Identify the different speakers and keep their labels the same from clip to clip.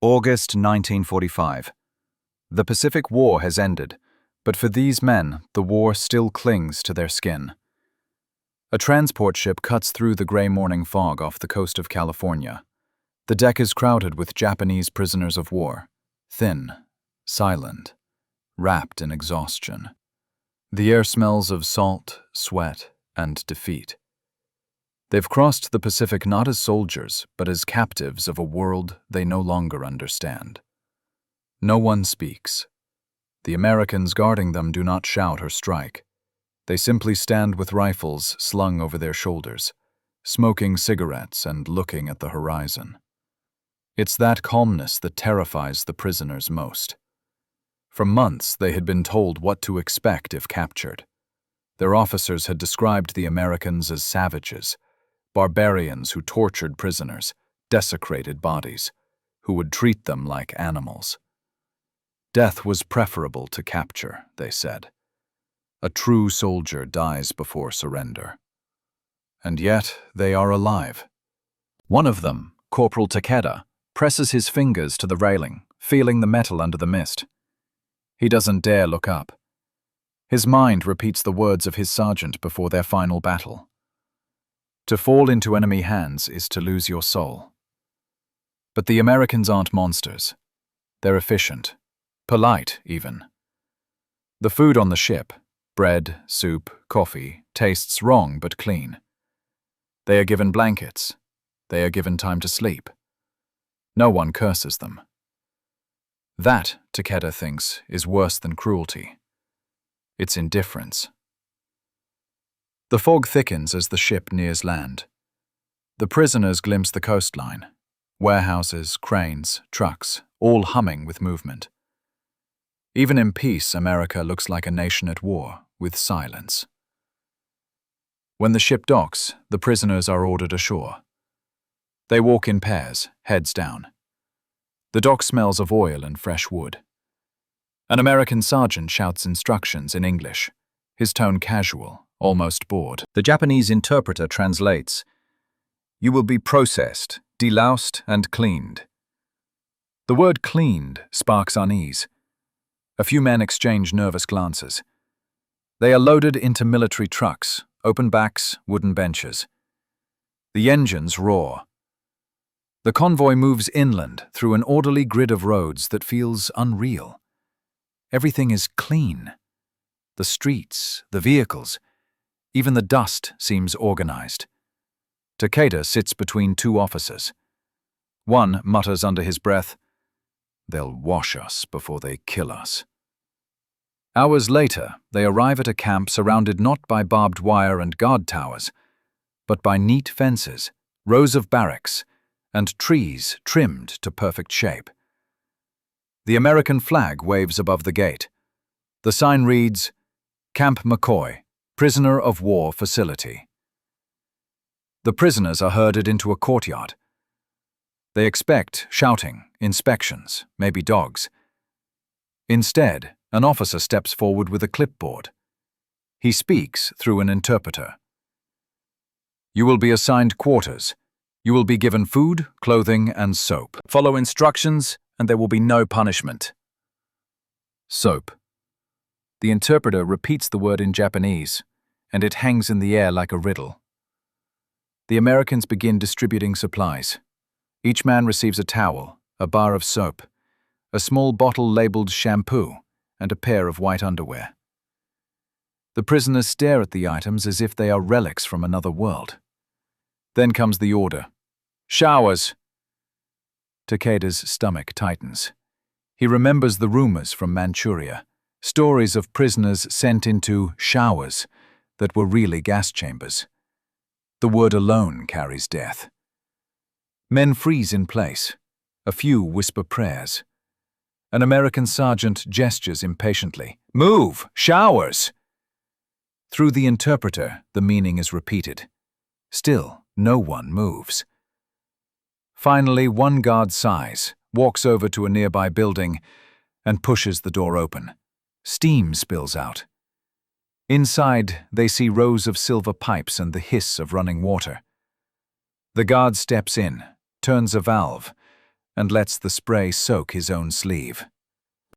Speaker 1: August 1945. The Pacific War has ended, but for these men, the war still clings to their skin. A transport ship cuts through the gray morning fog off the coast of California. The deck is crowded with Japanese prisoners of war, thin, silent, wrapped in exhaustion. The air smells of salt, sweat, and defeat. They've crossed the Pacific not as soldiers, but as captives of a world they no longer understand. No one speaks. The Americans guarding them do not shout or strike. They simply stand with rifles slung over their shoulders, smoking cigarettes and looking at the horizon. It's that calmness that terrifies the prisoners most. For months, they had been told what to expect if captured. Their officers had described the Americans as savages, barbarians who tortured prisoners, desecrated bodies, who would treat them like animals. Death was preferable to capture, they said. A true soldier dies before surrender. And yet, they are alive. One of them, Corporal Takeda, presses his fingers to the railing, feeling the metal under the mist. He doesn't dare look up. His mind repeats the words of his sergeant before their final battle. To fall into enemy hands is to lose your soul. But the Americans aren't monsters. They're efficient, polite even. The food on the ship, bread, soup, coffee, tastes wrong but clean. They are given blankets. They are given time to sleep. No one curses them. That, Takeda thinks, is worse than cruelty. It's indifference. The fog thickens as the ship nears land. The prisoners glimpse the coastline. Warehouses, cranes, trucks, all humming with movement. Even in peace, America looks like a nation at war, with silence. When the ship docks, the prisoners are ordered ashore. They walk in pairs, heads down. The dock smells of oil and fresh wood. An American sergeant shouts instructions in English, his tone casual, almost bored. The Japanese interpreter translates, "You will be processed, deloused, and cleaned." The word cleaned sparks unease. A few men exchange nervous glances. They are loaded into military trucks, open backs, wooden benches. The engines roar. The convoy moves inland through an orderly grid of roads that feels unreal. Everything is clean. The streets, the vehicles, even the dust seems organized. Takeda sits between two officers. One mutters under his breath, "They'll wash us before they kill us." Hours later, they arrive at a camp surrounded not by barbed wire and guard towers, but by neat fences, rows of barracks, and trees trimmed to perfect shape. The American flag waves above the gate. The sign reads, "Camp McCoy, Prisoner of War Facility." The prisoners are herded into a courtyard. They expect shouting, inspections, maybe dogs. Instead, an officer steps forward with a clipboard. He speaks through an interpreter. "You will be assigned quarters. You will be given food, clothing, and soap. Follow instructions, and there will be no punishment." Soap. The interpreter repeats the word in Japanese, and it hangs in the air like a riddle. The Americans begin distributing supplies. Each man receives a towel, a bar of soap, a small bottle labeled shampoo, and a pair of white underwear. The prisoners stare at the items as if they are relics from another world. Then comes the order. "Showers!" Takeda's stomach tightens. He remembers the rumors from Manchuria, stories of prisoners sent into showers that were really gas chambers. The word alone carries death. Men freeze in place. A few whisper prayers. An American sergeant gestures impatiently. "Move! Showers!" Through the interpreter, the meaning is repeated. Still, no one moves. Finally, one guard sighs, walks over to a nearby building, and pushes the door open. Steam spills out. Inside, they see rows of silver pipes and the hiss of running water. The guard steps in, turns a valve, and lets the spray soak his own sleeve.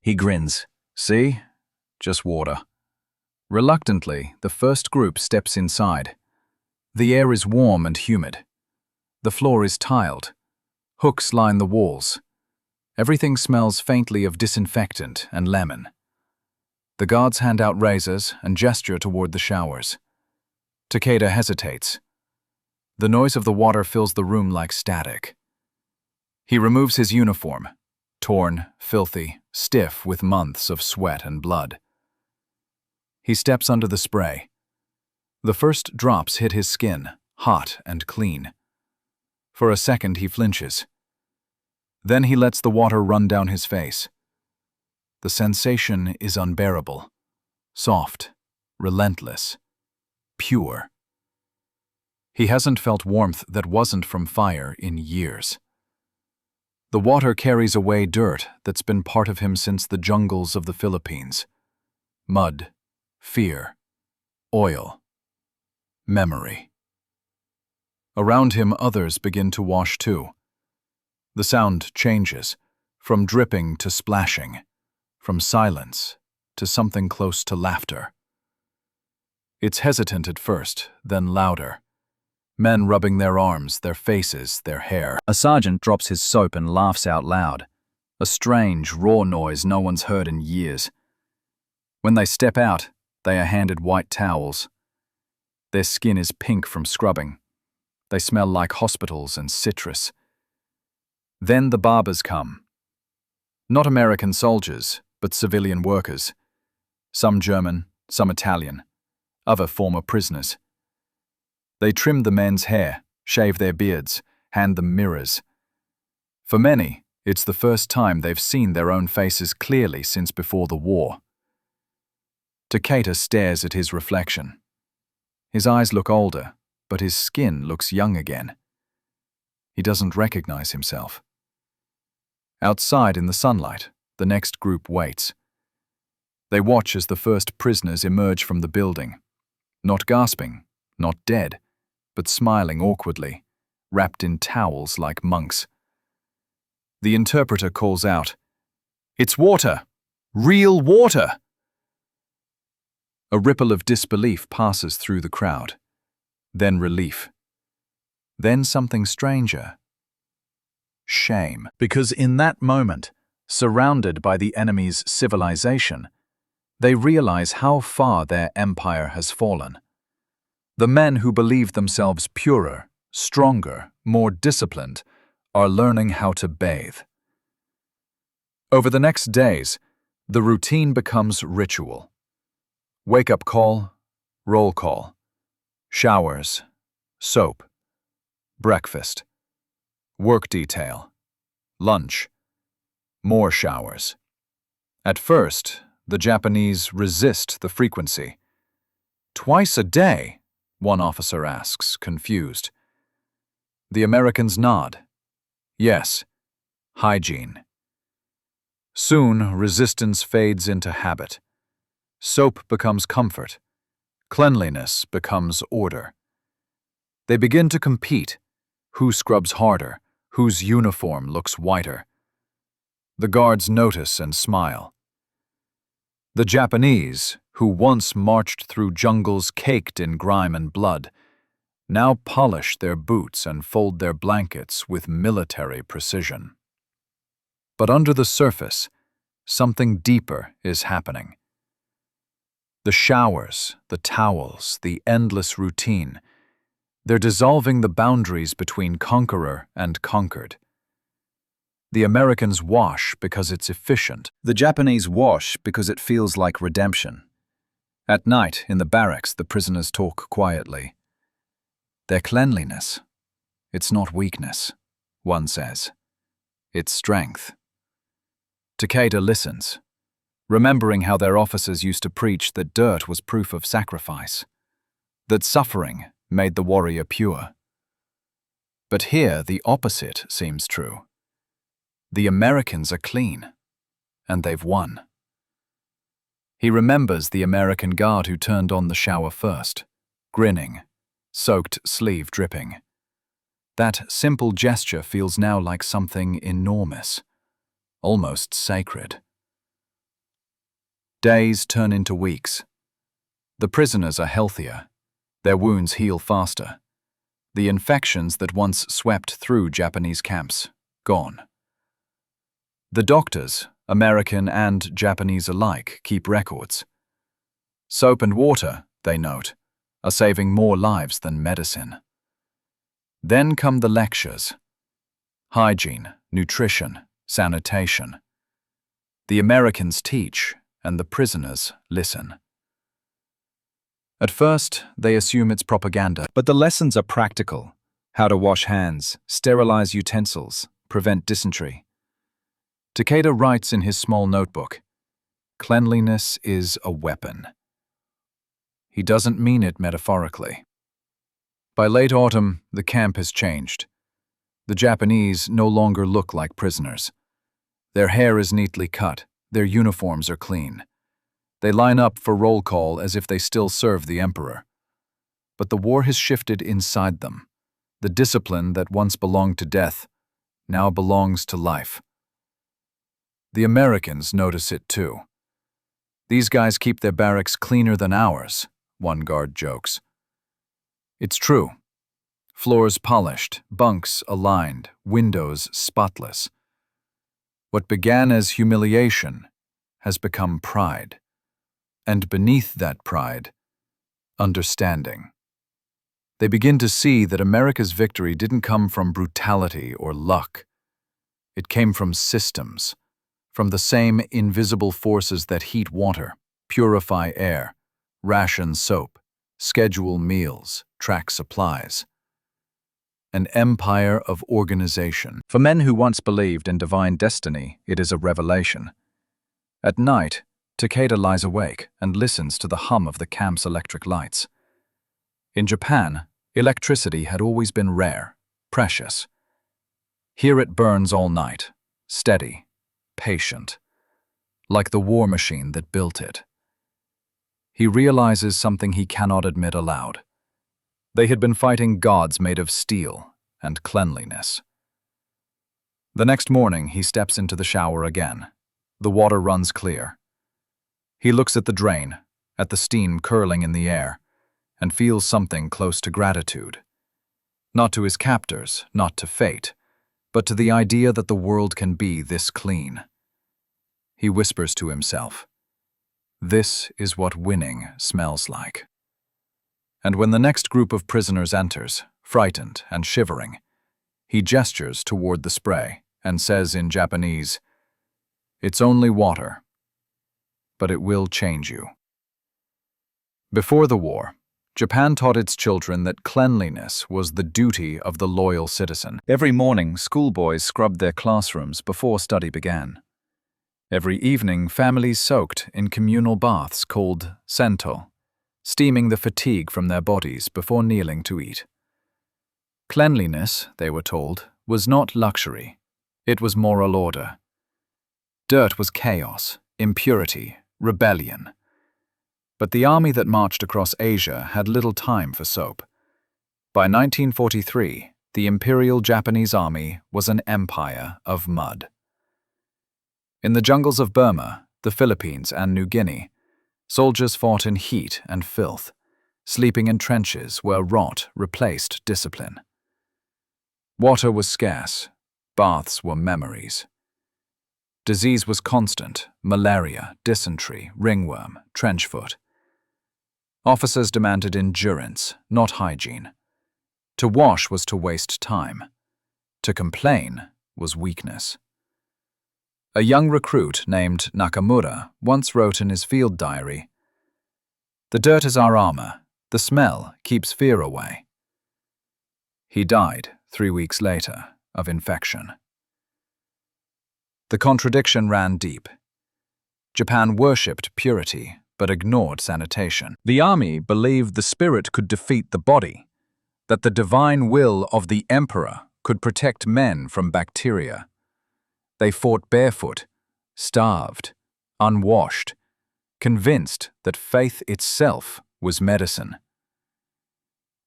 Speaker 1: He grins. See? Just water. Reluctantly, the first group steps inside. The air is warm and humid. The floor is tiled. Hooks line the walls. Everything smells faintly of disinfectant and lemon. The guards hand out razors and gesture toward the showers. Takeda hesitates. The noise of the water fills the room like static. He removes his uniform, torn, filthy, stiff with months of sweat and blood. He steps under the spray. The first drops hit his skin, hot and clean. For a second he flinches. Then he lets the water run down his face. The sensation is unbearable, soft, relentless, pure. He hasn't felt warmth that wasn't from fire in years. The water carries away dirt that's been part of him since the jungles of the Philippines. Mud, fear, oil, memory. Around him others begin to wash too. The sound changes, from dripping to splashing, from silence to something close to laughter. It's hesitant at first, then louder. Men rubbing their arms, their faces, their hair. A sergeant drops his soap and laughs out loud, a strange, raw noise no one's heard in years. When they step out, they are handed white towels. Their skin is pink from scrubbing. They smell like hospitals and citrus. Then the barbers come. Not American soldiers, but civilian workers. Some German, some Italian, other former prisoners. They trim the men's hair, shave their beards, hand them mirrors. For many, it's the first time they've seen their own faces clearly since before the war. Takeda stares at his reflection. His eyes look older, but his skin looks young again. He doesn't recognize himself. Outside in the sunlight, the next group waits. They watch as the first prisoners emerge from the building, not gasping, not dead, but smiling awkwardly, wrapped in towels like monks. The interpreter calls out, "It's water! Real water!" A ripple of disbelief passes through the crowd, then relief, then something stranger. Shame. Because in that moment, surrounded by the enemy's civilization, they realize how far their empire has fallen. The men who believe themselves purer, stronger, more disciplined, are learning how to bathe. Over the next days, the routine becomes ritual. Wake-up call, roll call, showers, soap, breakfast, work detail, lunch, more showers. At first, the Japanese resist the frequency. "Twice a day?" one officer asks, confused. The Americans nod. Yes, hygiene. Soon, resistance fades into habit. Soap becomes comfort. Cleanliness becomes order. They begin to compete. Who scrubs harder? Whose uniform looks whiter? The guards notice and smile. The Japanese, who once marched through jungles caked in grime and blood, now polish their boots and fold their blankets with military precision. But under the surface, something deeper is happening. The showers, the towels, the endless routine, they're dissolving the boundaries between conqueror and conquered. The Americans wash because it's efficient. The Japanese wash because it feels like redemption. At night, in the barracks, the prisoners talk quietly. Their cleanliness. It's not weakness, one says. It's strength. Takeda listens, remembering how their officers used to preach that dirt was proof of sacrifice, that suffering made the warrior pure. But here the opposite seems true. The Americans are clean, and they've won. He remembers the American guard who turned on the shower first, grinning, soaked sleeve dripping. That simple gesture feels now like something enormous, almost sacred. Days turn into weeks. The prisoners are healthier. Their wounds heal faster. The infections that once swept through Japanese camps, gone. The doctors, American and Japanese alike, keep records. Soap and water, they note, are saving more lives than medicine. Then come the lectures. Hygiene, nutrition, sanitation. The Americans teach, and the prisoners listen. At first, they assume it's propaganda, but the lessons are practical. How to wash hands, sterilize utensils, prevent dysentery. Takeda writes in his small notebook, "Cleanliness is a weapon." He doesn't mean it metaphorically. By late autumn, the camp has changed. The Japanese no longer look like prisoners. Their hair is neatly cut, their uniforms are clean. They line up for roll call as if they still serve the emperor. But the war has shifted inside them. The discipline that once belonged to death now belongs to life. The Americans notice it too. "These guys keep their barracks cleaner than ours," one guard jokes. It's true. Floors polished, bunks aligned, windows spotless. What began as humiliation has become pride. And beneath that pride, understanding. They begin to see that America's victory didn't come from brutality or luck. It came from systems, from the same invisible forces that heat water, purify air, ration soap, schedule meals, track supplies. An empire of organization. For men who once believed in divine destiny, it is a revelation. At night, Takeda lies awake and listens to the hum of the camp's electric lights. In Japan, electricity had always been rare, precious. Here it burns all night, steady, patient, like the war machine that built it. He realizes something he cannot admit aloud. They had been fighting gods made of steel and cleanliness. The next morning, he steps into the shower again. The water runs clear. He looks at the drain, at the steam curling in the air, and feels something close to gratitude. Not to his captors, not to fate, but to the idea that the world can be this clean. He whispers to himself, "This is what winning smells like." And when the next group of prisoners enters, frightened and shivering, he gestures toward the spray and says in Japanese, "It's only water, but it will change you." Before the war, Japan taught its children that cleanliness was the duty of the loyal citizen. Every morning, schoolboys scrubbed their classrooms before study began. Every evening, families soaked in communal baths called sento, steaming the fatigue from their bodies before kneeling to eat. Cleanliness, they were told, was not luxury. It was moral order. Dirt was chaos, impurity, rebellion. But the army that marched across Asia had little time for soap. By 1943, the Imperial Japanese Army was an empire of mud. In the jungles of Burma, the Philippines, and New Guinea, soldiers fought in heat and filth, sleeping in trenches where rot replaced discipline. Water was scarce, baths were memories. Disease was constant: malaria, dysentery, ringworm, trench foot. Officers demanded endurance, not hygiene. To wash was to waste time. To complain was weakness. A young recruit named Nakamura once wrote in his field diary, "The dirt is our armor. The smell keeps fear away." He died 3 weeks later of infection. The contradiction ran deep. Japan worshipped purity, but ignored sanitation. The army believed the spirit could defeat the body, that the divine will of the emperor could protect men from bacteria. They fought barefoot, starved, unwashed, convinced that faith itself was medicine.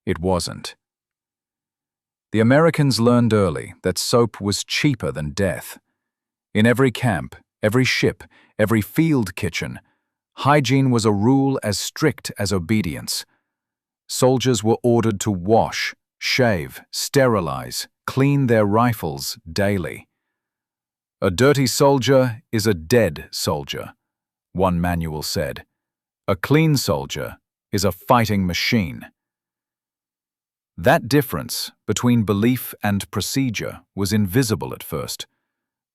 Speaker 1: It wasn't. The Americans learned early that soap was cheaper than death. In every camp, every ship, every field kitchen, hygiene was a rule as strict as obedience. Soldiers were ordered to wash, shave, sterilize, clean their rifles daily. "A dirty soldier is a dead soldier," one manual said. "A clean soldier is a fighting machine." That difference between belief and procedure was invisible at first,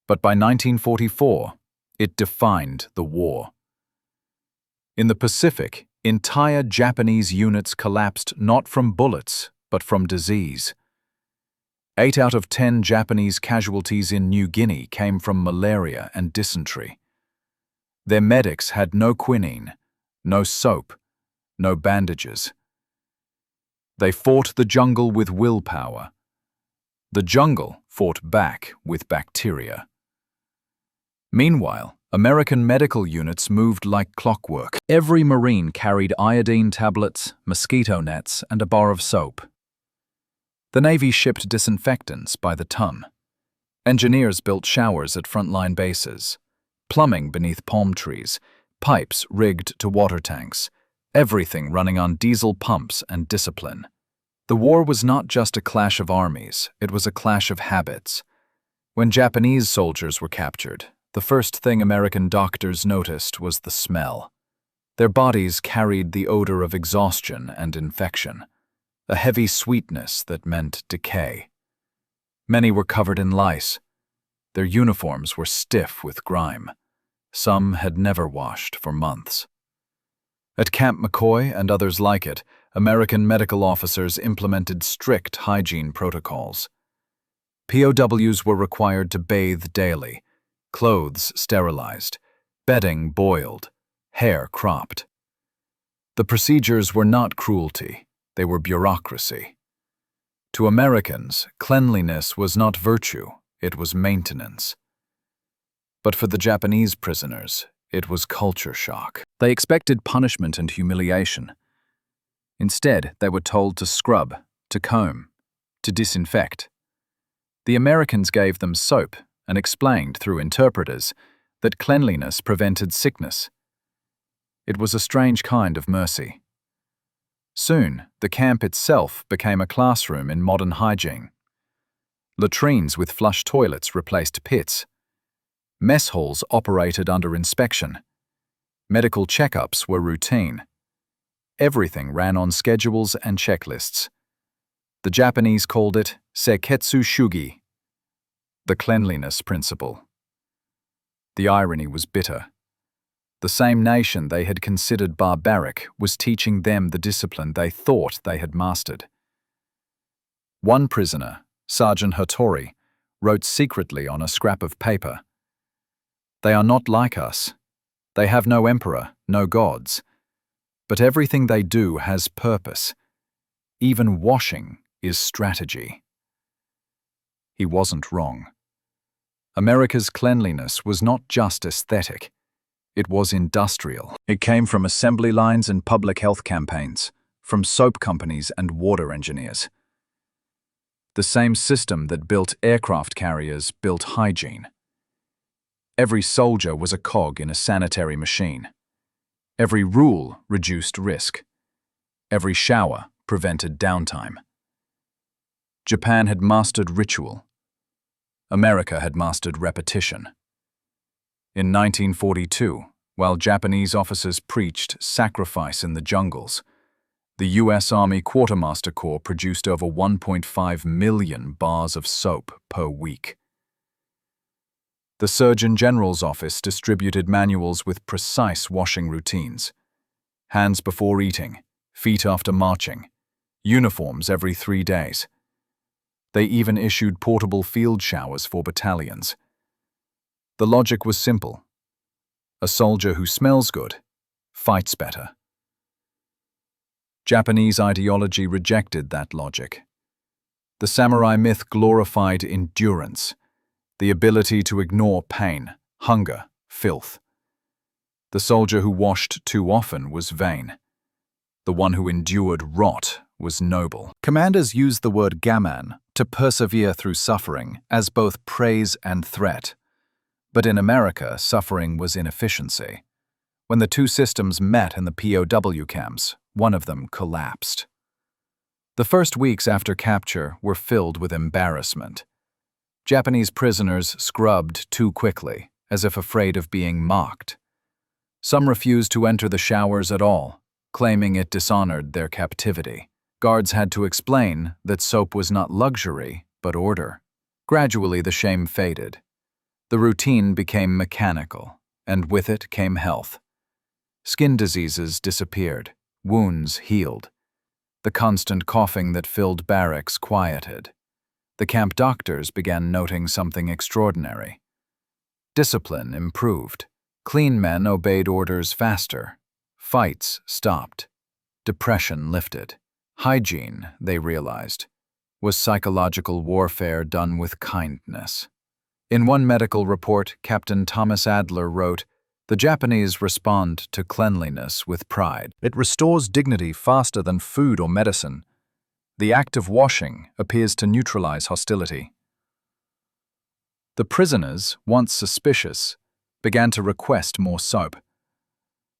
Speaker 1: but by 1944, it defined the war. In the Pacific, entire Japanese units collapsed not from bullets, but from disease. 8 out of 10 Japanese casualties in New Guinea came from malaria and dysentery. Their medics had no quinine, no soap, no bandages. They fought the jungle with willpower. The jungle fought back with bacteria. Meanwhile, American medical units moved like clockwork. Every Marine carried iodine tablets, mosquito nets, and a bar of soap. The Navy shipped disinfectants by the ton. Engineers built showers at frontline bases, plumbing beneath palm trees, pipes rigged to water tanks, everything running on diesel pumps and discipline. The war was not just a clash of armies, it was a clash of habits. When Japanese soldiers were captured, the first thing American doctors noticed was the smell. Their bodies carried the odor of exhaustion and infection, a heavy sweetness that meant decay. Many were covered in lice. Their uniforms were stiff with grime. Some had never washed for months. At Camp McCoy and others like it, American medical officers implemented strict hygiene protocols. POWs were required to bathe daily, clothes sterilized, bedding boiled, hair cropped. The procedures were not cruelty, they were bureaucracy. To Americans, cleanliness was not virtue, it was maintenance. But for the Japanese prisoners, it was culture shock. They expected punishment and humiliation. Instead, they were told to scrub, to comb, to disinfect. The Americans gave them soap and explained through interpreters that cleanliness prevented sickness. It was a strange kind of mercy. Soon, the camp itself became a classroom in modern hygiene. Latrines with flush toilets replaced pits. Mess halls operated under inspection. Medical checkups were routine. Everything ran on schedules and checklists. The Japanese called it seiketsu shugi, the cleanliness principle. The irony was bitter. The same nation they had considered barbaric was teaching them the discipline they thought they had mastered. One prisoner, Sergeant Hattori, wrote secretly on a scrap of paper, "They are not like us. They have no emperor, no gods. But everything they do has purpose. Even washing is strategy." He wasn't wrong. America's cleanliness was not just aesthetic. It was industrial. It came from assembly lines and public health campaigns, from soap companies and water engineers. The same system that built aircraft carriers built hygiene. Every soldier was a cog in a sanitary machine. Every rule reduced risk. Every shower prevented downtime. Japan had mastered ritual. America had mastered repetition. In 1942, while Japanese officers preached sacrifice in the jungles, the U.S. Army Quartermaster Corps produced over 1.5 million bars of soap per week. The Surgeon General's office distributed manuals with precise washing routines. Hands before eating, feet after marching, uniforms every 3 days. They even issued portable field showers for battalions. The logic was simple. A soldier who smells good fights better. Japanese ideology rejected that logic. The samurai myth glorified endurance, the ability to ignore pain, hunger, filth. The soldier who washed too often was vain. The one who endured rot was noble. Commanders used the word gaman to persevere through suffering as both praise and threat. But in America, suffering was inefficiency. When the two systems met in the POW camps, one of them collapsed. The first weeks after capture were filled with embarrassment. Japanese prisoners scrubbed too quickly, as if afraid of being mocked. Some refused to enter the showers at all, claiming it dishonored their captivity. Guards had to explain that soap was not luxury, but order. Gradually, the shame faded. The routine became mechanical, and with it came health. Skin diseases disappeared, wounds healed. The constant coughing that filled barracks quieted. The camp doctors began noting something extraordinary. Discipline improved. Clean men obeyed orders faster. Fights stopped. Depression lifted. Hygiene, they realized, was psychological warfare done with kindness. In one medical report, Captain Thomas Adler wrote, "The Japanese respond to cleanliness with pride. It restores dignity faster than food or medicine. The act of washing appears to neutralize hostility." The prisoners, once suspicious, began to request more soap.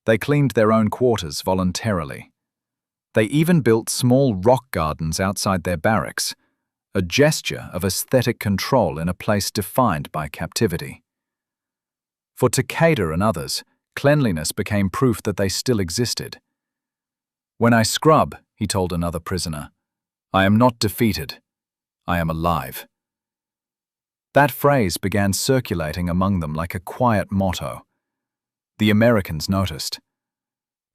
Speaker 1: They cleaned their own quarters voluntarily. They even built small rock gardens outside their barracks, a gesture of aesthetic control in a place defined by captivity. For Takeda and others, cleanliness became proof that they still existed. "When I scrub," he told another prisoner, "I am not defeated. I am alive." That phrase began circulating among them like a quiet motto. The Americans noticed.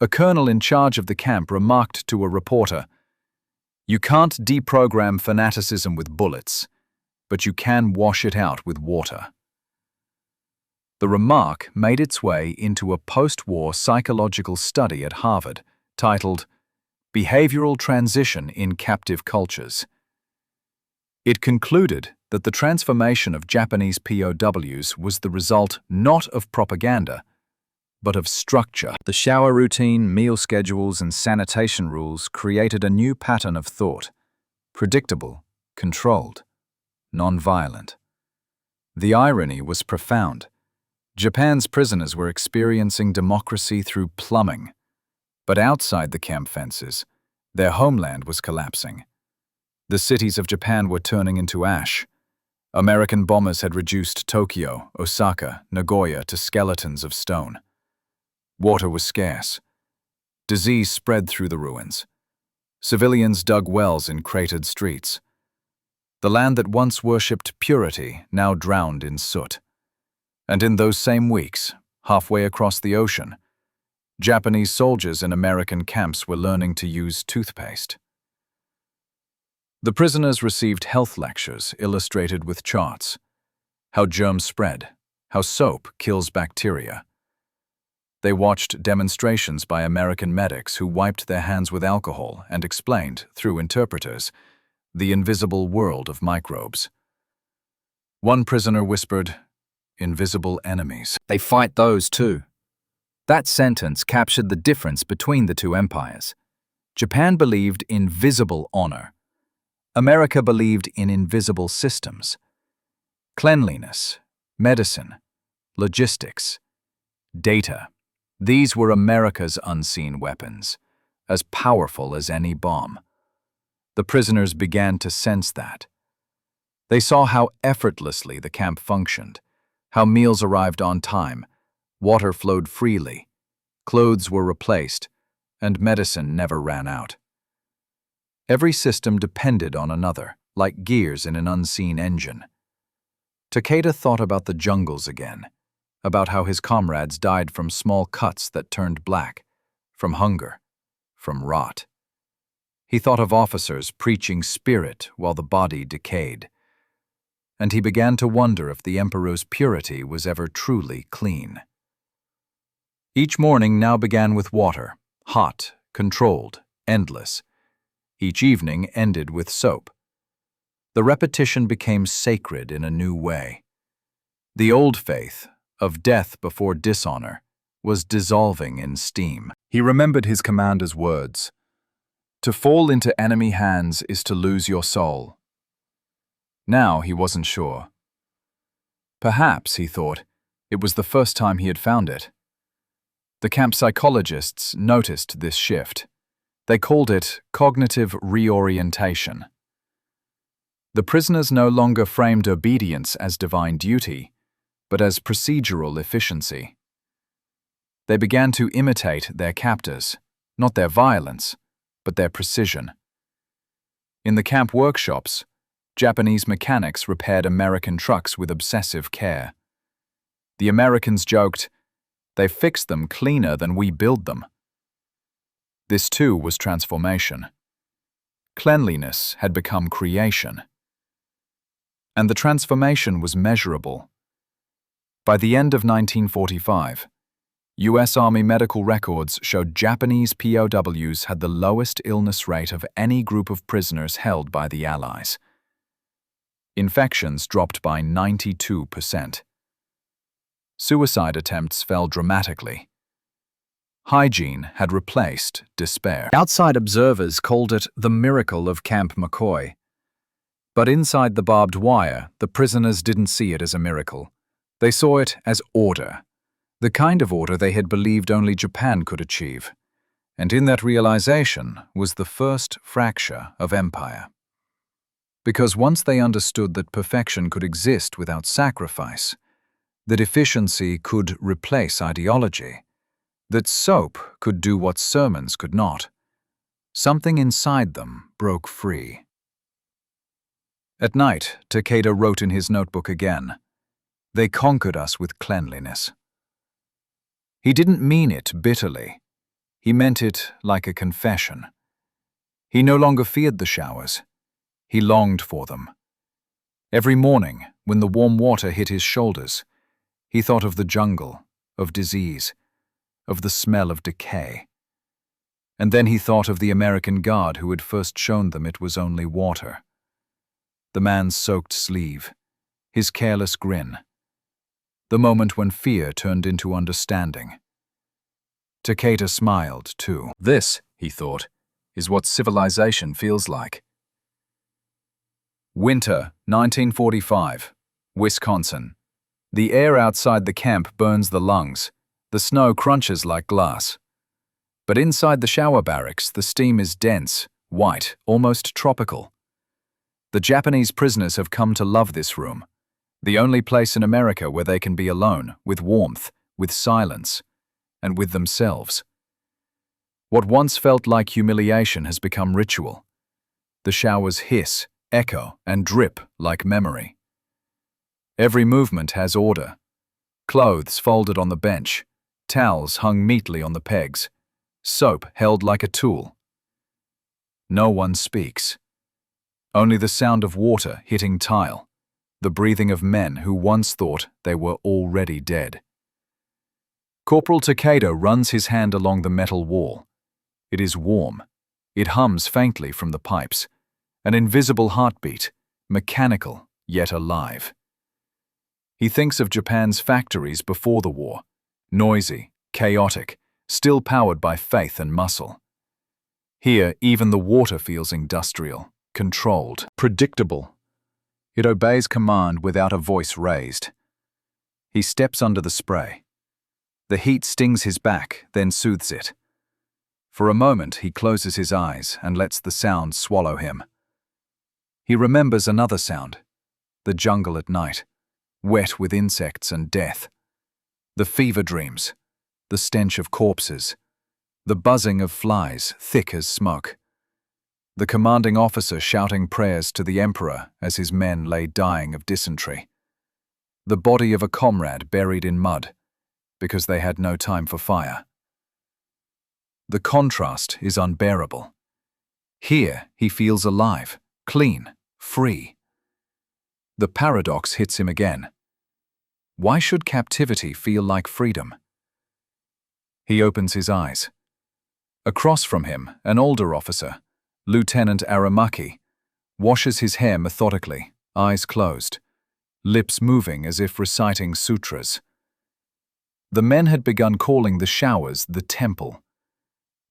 Speaker 1: A colonel in charge of the camp remarked to a reporter, "You can't deprogram fanaticism with bullets, but you can wash it out with water." The remark made its way into a post-war psychological study at Harvard titled Behavioral Transition in Captive Cultures. It concluded that the transformation of Japanese POWs was the result not of propaganda, but of structure. The shower routine, meal schedules, and sanitation rules created a new pattern of thought: predictable, controlled, non-violent. The irony was profound. Japan's prisoners were experiencing democracy through plumbing. But outside the camp fences, their homeland was collapsing. The cities of Japan were turning into ash. American bombers had reduced Tokyo, Osaka, Nagoya to skeletons of stone. Water was scarce. Disease spread through the ruins. Civilians dug wells in cratered streets. The land that once worshipped purity now drowned in soot. And in those same weeks, halfway across the ocean, Japanese soldiers in American camps were learning to use toothpaste. The prisoners received health lectures illustrated with charts: how germs spread, how soap kills bacteria. They watched demonstrations by American medics who wiped their hands with alcohol and explained, through interpreters, the invisible world of microbes. One prisoner whispered, "Invisible enemies. They fight those too." That sentence captured the difference between the two empires. Japan believed in visible honor. America believed in invisible systems. Cleanliness, medicine, logistics, data. These were America's unseen weapons, as powerful as any bomb. The prisoners began to sense that. They saw how effortlessly the camp functioned, how meals arrived on time, water flowed freely, clothes were replaced, and medicine never ran out. Every system depended on another, like gears in an unseen engine. Takeda thought about the jungles again, about how his comrades died from small cuts that turned black, from hunger, from rot. He thought of officers preaching spirit while the body decayed. And he began to wonder if the emperor's purity was ever truly clean. Each morning now began with water, hot, controlled, endless. Each evening ended with soap. The repetition became sacred in a new way. The old faith, of death before dishonor, was dissolving in steam. He remembered his commander's words. To fall into enemy hands is to lose your soul. Now he wasn't sure. Perhaps, he thought, it was the first time he had found it. The camp psychologists noticed this shift. They called it cognitive reorientation. The prisoners no longer framed obedience as divine duty, but as procedural efficiency. They began to imitate their captors, not their violence, but their precision. In the camp workshops, Japanese mechanics repaired American trucks with obsessive care. The Americans joked, "They fix them cleaner than we build them." This too was transformation. Cleanliness had become creation. And the transformation was measurable. By the end of 1945, U.S. Army medical records showed Japanese POWs had the lowest illness rate of any group of prisoners held by the Allies. Infections dropped by 92%. Suicide attempts fell dramatically. Hygiene had replaced despair. Outside observers called it the miracle of Camp McCoy. But inside the barbed wire, the prisoners didn't see it as a miracle. They saw it as order, the kind of order they had believed only Japan could achieve. And in that realization was the first fracture of empire. Because once they understood that perfection could exist without sacrifice, that efficiency could replace ideology, that soap could do what sermons could not, something inside them broke free. At night, Takeda wrote in his notebook again, "They conquered us with cleanliness." He didn't mean it bitterly. He meant it like a confession. He no longer feared the showers. He longed for them. Every morning, when the warm water hit his shoulders, he thought of the jungle, of disease, of the smell of decay. And then he thought of the American guard who had first shown them it was only water. The man's soaked sleeve, his careless grin, the moment when fear turned into understanding. Takeda smiled, too. This, he thought, is what civilization feels like. Winter, 1945, Wisconsin. The air outside the camp burns the lungs. The snow crunches like glass. But inside the shower barracks, the steam is dense, white, almost tropical. The Japanese prisoners have come to love this room, the only place in America where they can be alone, with warmth, with silence, and with themselves. What once felt like humiliation has become ritual. The showers hiss, echo, and drip like memory. Every movement has order. Clothes folded on the bench, towels hung neatly on the pegs, soap held like a tool. No one speaks. Only the sound of water hitting tile, the breathing of men who once thought they were already dead. Corporal Takeda runs his hand along the metal wall. It is warm. It hums faintly from the pipes. An invisible heartbeat, mechanical yet alive. He thinks of Japan's factories before the war, noisy, chaotic, still powered by faith and muscle. Here, even the water feels industrial, controlled, predictable. It obeys command without a voice raised. He steps under the spray. The heat stings his back, then soothes it. For a moment, he closes his eyes and lets the sound swallow him. He remembers another sound, the jungle at night, wet with insects and death. The fever dreams, the stench of corpses, the buzzing of flies thick as smoke. The commanding officer shouting prayers to the emperor as his men lay dying of dysentery. The body of a comrade buried in mud, because they had no time for fire. The contrast is unbearable. Here he feels alive, clean, free. The paradox hits him again. Why should captivity feel like freedom? He opens his eyes. Across from him, an older officer, Lieutenant Aramaki, washes his hair methodically, eyes closed, lips moving as if reciting sutras. The men had begun calling the showers the temple.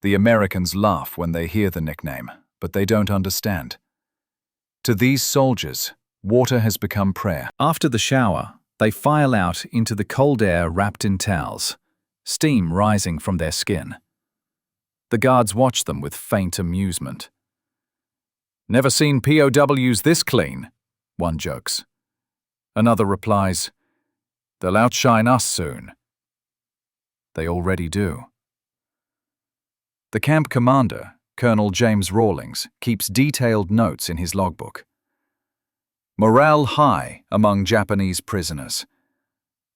Speaker 1: The Americans laugh when they hear the nickname, but they don't understand. To these soldiers, water has become prayer. After the shower, they file out into the cold air wrapped in towels, steam rising from their skin. The guards watch them with faint amusement. "Never seen POWs this clean," one jokes. Another replies, "They'll outshine us soon." They already do. The camp commander, Colonel James Rawlings, keeps detailed notes in his logbook. Morale high among Japanese prisoners.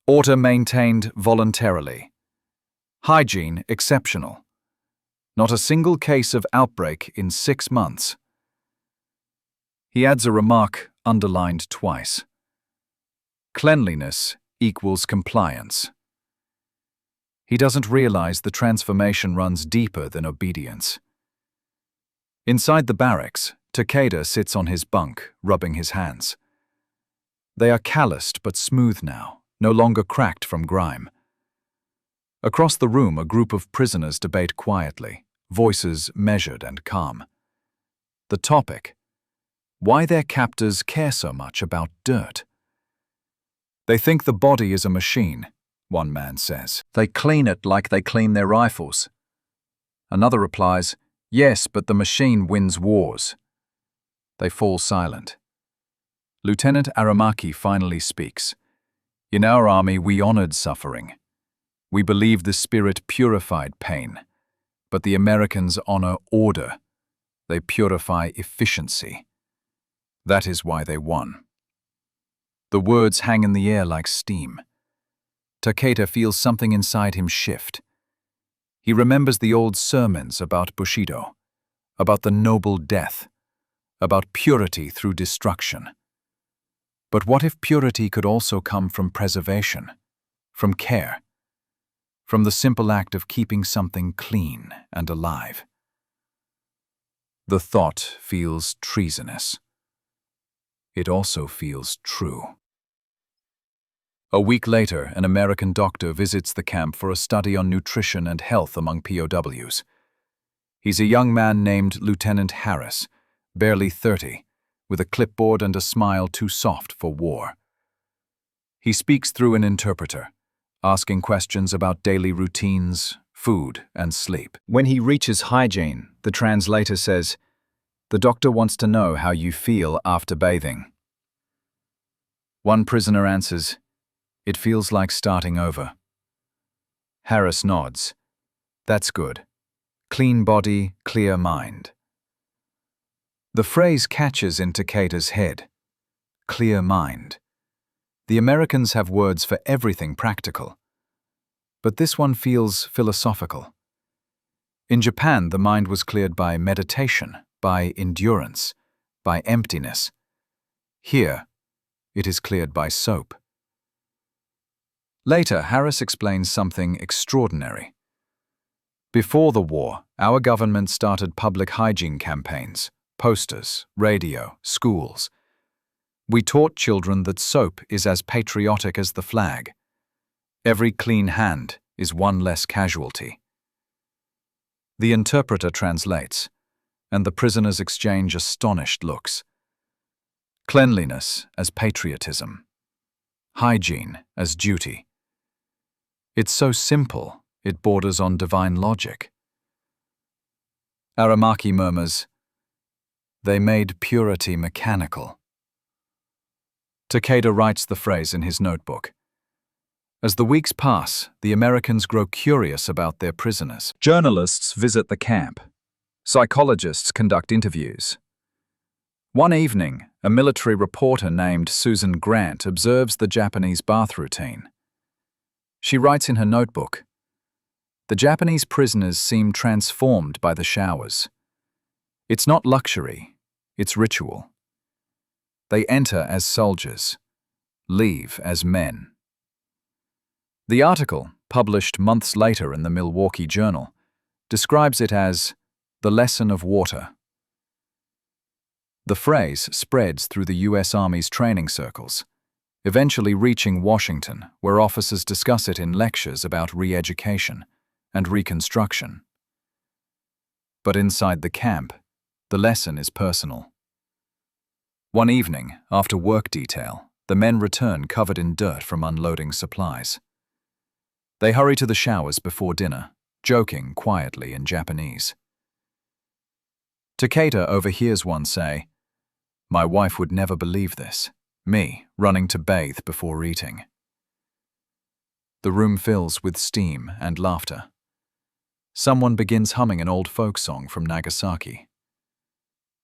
Speaker 1: Order maintained voluntarily. Hygiene exceptional. Not a single case of outbreak in 6 months. He adds a remark underlined twice. Cleanliness equals compliance. He doesn't realize the transformation runs deeper than obedience. Inside the barracks, Takeda sits on his bunk, rubbing his hands. They are calloused but smooth now, no longer cracked from grime. Across the room, a group of prisoners debate quietly, voices measured and calm. The topic: why their captors care so much about dirt. "They think the body is a machine," one man says. "They clean it like they clean their rifles." Another replies, "Yes, but the machine wins wars." They fall silent. Lieutenant Aramaki finally speaks. "In our army, we honored suffering. We believe the spirit purified pain. But the Americans honor order. They purify efficiency. That is why they won." The words hang in the air like steam. Takeda feels something inside him shift. He remembers the old sermons about Bushido, about the noble death, about purity through destruction. But what if purity could also come from preservation, from care, from the simple act of keeping something clean and alive? The thought feels treasonous. It also feels true. A week later, an American doctor visits the camp for a study on nutrition and health among POWs. He's a young man named Lieutenant Harris, barely 30, with a clipboard and a smile too soft for war. He speaks through an interpreter, asking questions about daily routines, food, and sleep. When he reaches hygiene, the translator says, "The doctor wants to know how you feel after bathing." One prisoner answers, "It feels like starting over." Harris nods. "That's good. Clean body, clear mind." The phrase catches in Takeda's head. Clear mind. The Americans have words for everything practical. But this one feels philosophical. In Japan, the mind was cleared by meditation, by endurance, by emptiness. Here, it is cleared by soap. Later, Harris explains something extraordinary. Before the war, our government started public hygiene campaigns, posters, radio, schools. We taught children that soap is as patriotic as the flag. Every clean hand is one less casualty. The interpreter translates, and the prisoners exchange astonished looks. Cleanliness as patriotism. Hygiene as duty. It's so simple, it borders on divine logic. Aramaki murmurs, "They made purity mechanical." Takeda writes the phrase in his notebook. As the weeks pass, the Americans grow curious about their prisoners. Journalists visit the camp. Psychologists conduct interviews. One evening, a military reporter named Susan Grant observes the Japanese bath routine. She writes in her notebook, "The Japanese prisoners seem transformed by the showers. It's not luxury, it's ritual. They enter as soldiers, leave as men." The article, published months later in the Milwaukee Journal, describes it as the lesson of water. The phrase spreads through the U.S. Army's training circles, eventually reaching Washington, where officers discuss it in lectures about re-education and reconstruction. But inside the camp, the lesson is personal. One evening, after work detail, the men return covered in dirt from unloading supplies. They hurry to the showers before dinner, joking quietly in Japanese. Takeda overhears one say, "My wife would never believe this. Me, running to bathe before eating." The room fills with steam and laughter. Someone begins humming an old folk song from Nagasaki.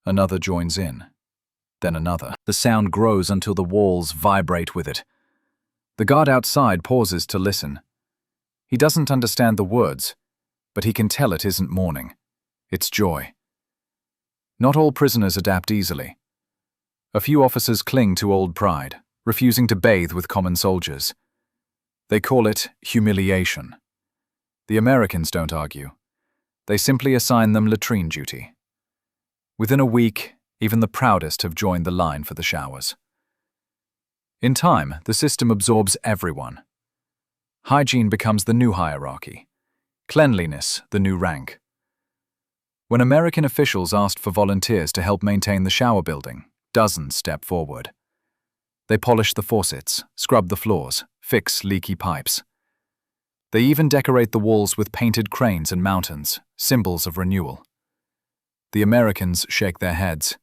Speaker 1: Another joins in, then another. The sound grows until the walls vibrate with it. The guard outside pauses to listen. He doesn't understand the words, but he can tell it isn't mourning. It's joy. Not all prisoners adapt easily. A few officers cling to old pride, refusing to bathe with common soldiers. They call it humiliation. The Americans don't argue. They simply assign them latrine duty. Within a week, even the proudest have joined the line for the showers. In time, the system absorbs everyone. Hygiene becomes the new hierarchy. Cleanliness, the new rank. When American officials asked for volunteers to help maintain the shower building, dozens stepped forward. They polish the faucets, scrub the floors, fix leaky pipes. They even decorate the walls with painted cranes and mountains, symbols of renewal. The Americans shake their heads.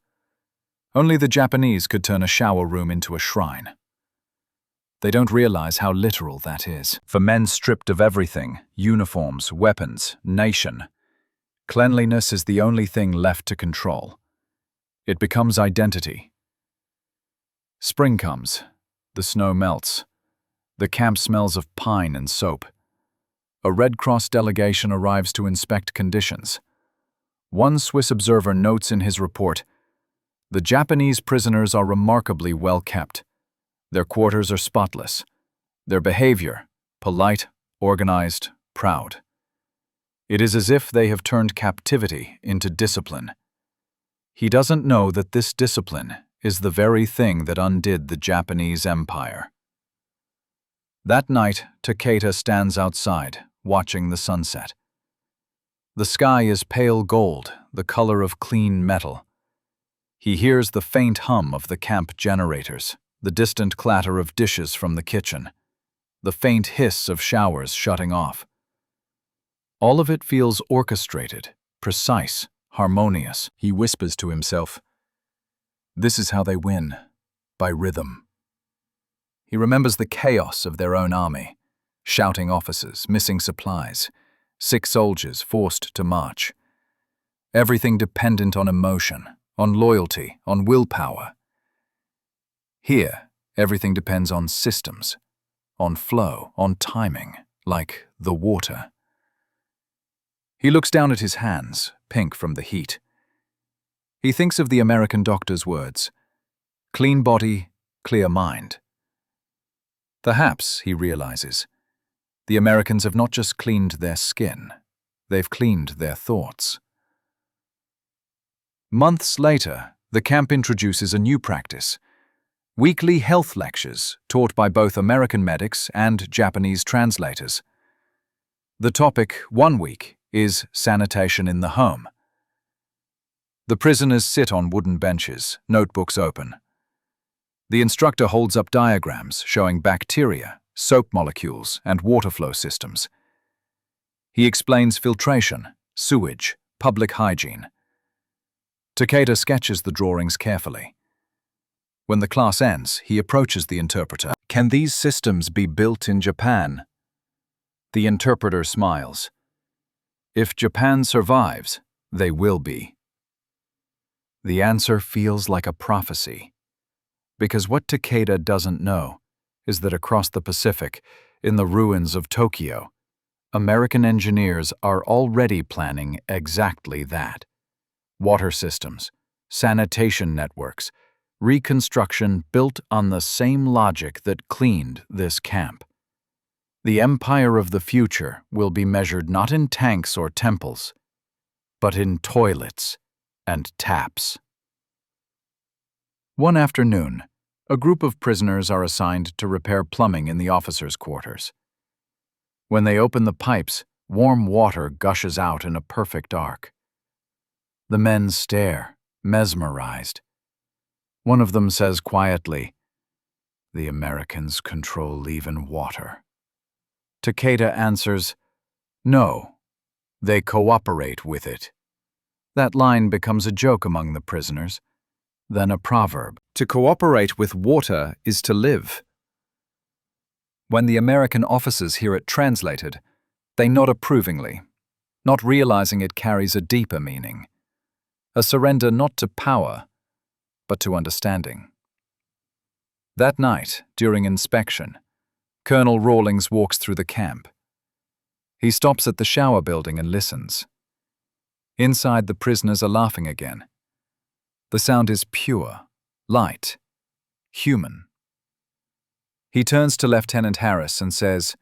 Speaker 1: Only the Japanese could turn a shower room into a shrine. They don't realize how literal that is. For men stripped of everything, uniforms, weapons, nation, cleanliness is the only thing left to control. It becomes identity. Spring comes. The snow melts. The camp smells of pine and soap. A Red Cross delegation arrives to inspect conditions. One Swiss observer notes in his report, "The Japanese prisoners are remarkably well kept. Their quarters are spotless. Their behavior, polite, organized, proud. It is as if they have turned captivity into discipline." He doesn't know that this discipline is the very thing that undid the Japanese Empire. That night, Takeda stands outside, watching the sunset. The sky is pale gold, the color of clean metal. He hears the faint hum of the camp generators, the distant clatter of dishes from the kitchen, the faint hiss of showers shutting off. All of it feels orchestrated, precise, harmonious. He whispers to himself, "This is how they win, by rhythm." He remembers the chaos of their own army, shouting officers, missing supplies, sick soldiers forced to march. Everything dependent on emotion, on loyalty, on willpower. Here, everything depends on systems, on flow, on timing, like the water. He looks down at his hands, pink from the heat. He thinks of the American doctor's words, "Clean body, clear mind." Perhaps, he realizes, the Americans have not just cleaned their skin, they've cleaned their thoughts. Months later, the camp introduces a new practice: weekly health lectures taught by both American medics and Japanese translators. The topic, one week, is sanitation in the home. The prisoners sit on wooden benches, notebooks open. The instructor holds up diagrams showing bacteria, soap molecules, and water flow systems. He explains filtration, sewage, public hygiene. Takeda sketches the drawings carefully. When the class ends, he approaches the interpreter. "Can these systems be built in Japan?" The interpreter smiles. "If Japan survives, they will be." The answer feels like a prophecy. Because what Takeda doesn't know is that across the Pacific, in the ruins of Tokyo, American engineers are already planning exactly that. Water systems, sanitation networks, reconstruction built on the same logic that cleaned this camp. The empire of the future will be measured not in tanks or temples, but in toilets and taps. One afternoon, a group of prisoners are assigned to repair plumbing in the officers' quarters. When they open the pipes, warm water gushes out in a perfect arc. The men stare, mesmerized. One of them says quietly, "The Americans control even water." Takeda answers, "No, they cooperate with it." That line becomes a joke among the prisoners, then a proverb. To cooperate with water is to live. When the American officers hear it translated, they nod approvingly, not realizing it carries a deeper meaning. A surrender not to power, but to understanding. That night, during inspection, Colonel Rawlings walks through the camp. He stops at the shower building and listens. Inside, the prisoners are laughing again. The sound is pure, light, human. He turns to Lieutenant Harris and says,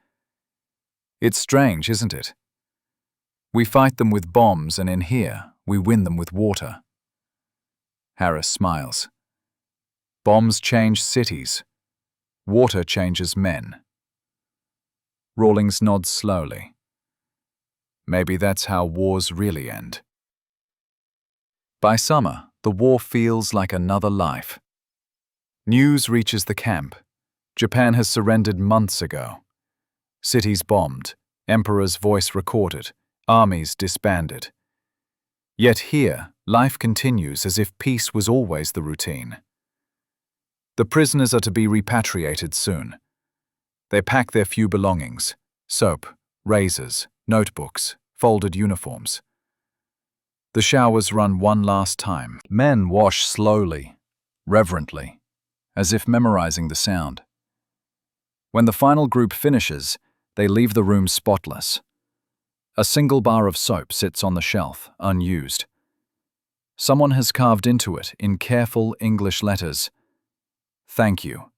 Speaker 1: "It's strange, isn't it? We fight them with bombs, and in here, we win them with water." Harris smiles. Bombs change cities. Water changes men. Rawlings nods slowly. Maybe that's how wars really end. By summer, the war feels like another life. News reaches the camp. Japan has surrendered months ago. Cities bombed, emperor's voice recorded, armies disbanded. Yet here, life continues as if peace was always the routine. The prisoners are to be repatriated soon. They pack their few belongings: soap, razors, notebooks, folded uniforms. The showers run one last time. Men wash slowly, reverently, as if memorizing the sound. When the final group finishes, they leave the room spotless. A single bar of soap sits on the shelf, unused. Someone has carved into it, in careful English letters, "Thank you."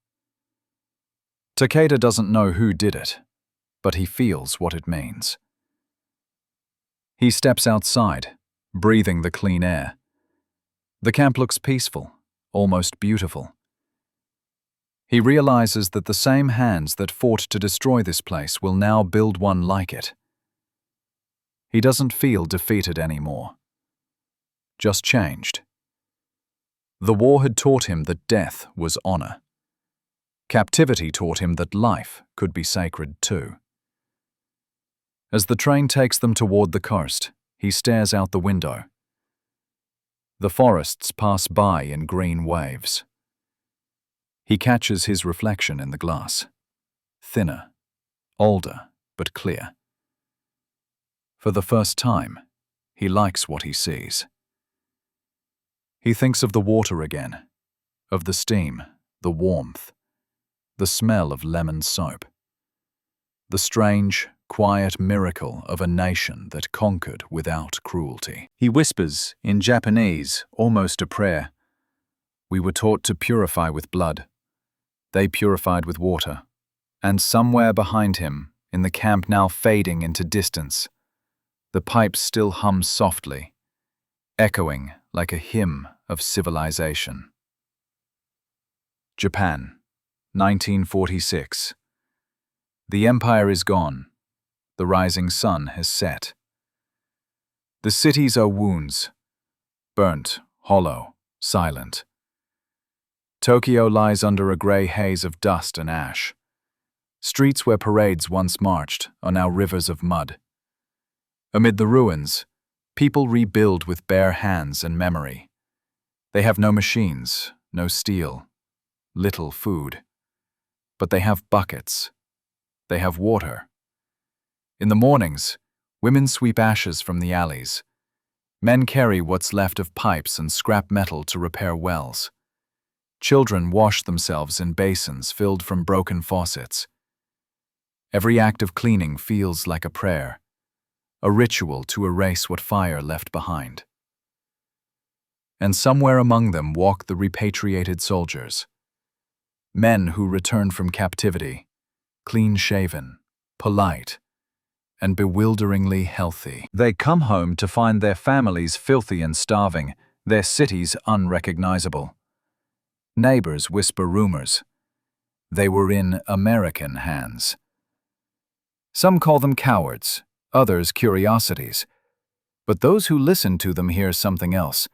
Speaker 1: Takeda doesn't know who did it, but he feels what it means. He steps outside, breathing the clean air. The camp looks peaceful, almost beautiful. He realizes that the same hands that fought to destroy this place will now build one like it. He doesn't feel defeated anymore, just changed. The war had taught him that death was honor. Captivity taught him that life could be sacred too. As the train takes them toward the coast, he stares out the window. The forests pass by in green waves. He catches his reflection in the glass. Thinner, older, but clear. For the first time, he likes what he sees. He thinks of the water again, of the steam, the warmth, the smell of lemon soap, the strange, quiet miracle of a nation that conquered without cruelty. He whispers, in Japanese, almost a prayer, "We were taught to purify with blood. They purified with water." And somewhere behind him, in the camp now fading into distance, the pipes still hum softly, echoing like a hymn of civilization. Japan, 1946. The empire is gone. The rising sun has set. The cities are wounds, burnt, hollow, silent. Tokyo lies under a gray haze of dust and ash. Streets where parades once marched are now rivers of mud. Amid the ruins, people rebuild with bare hands and memory. They have no machines, no steel, little food. But they have buckets. They have water. In the mornings, women sweep ashes from the alleys. Men carry what's left of pipes and scrap metal to repair wells. Children wash themselves in basins filled from broken faucets. Every act of cleaning feels like a prayer, a ritual to erase what fire left behind. And somewhere among them walk the repatriated soldiers. Men who return from captivity, clean-shaven, polite, and bewilderingly healthy. They come home to find their families filthy and starving, their cities unrecognizable. Neighbors whisper rumors. They were in American hands. Some call them cowards, others curiosities. But those who listen to them hear something else,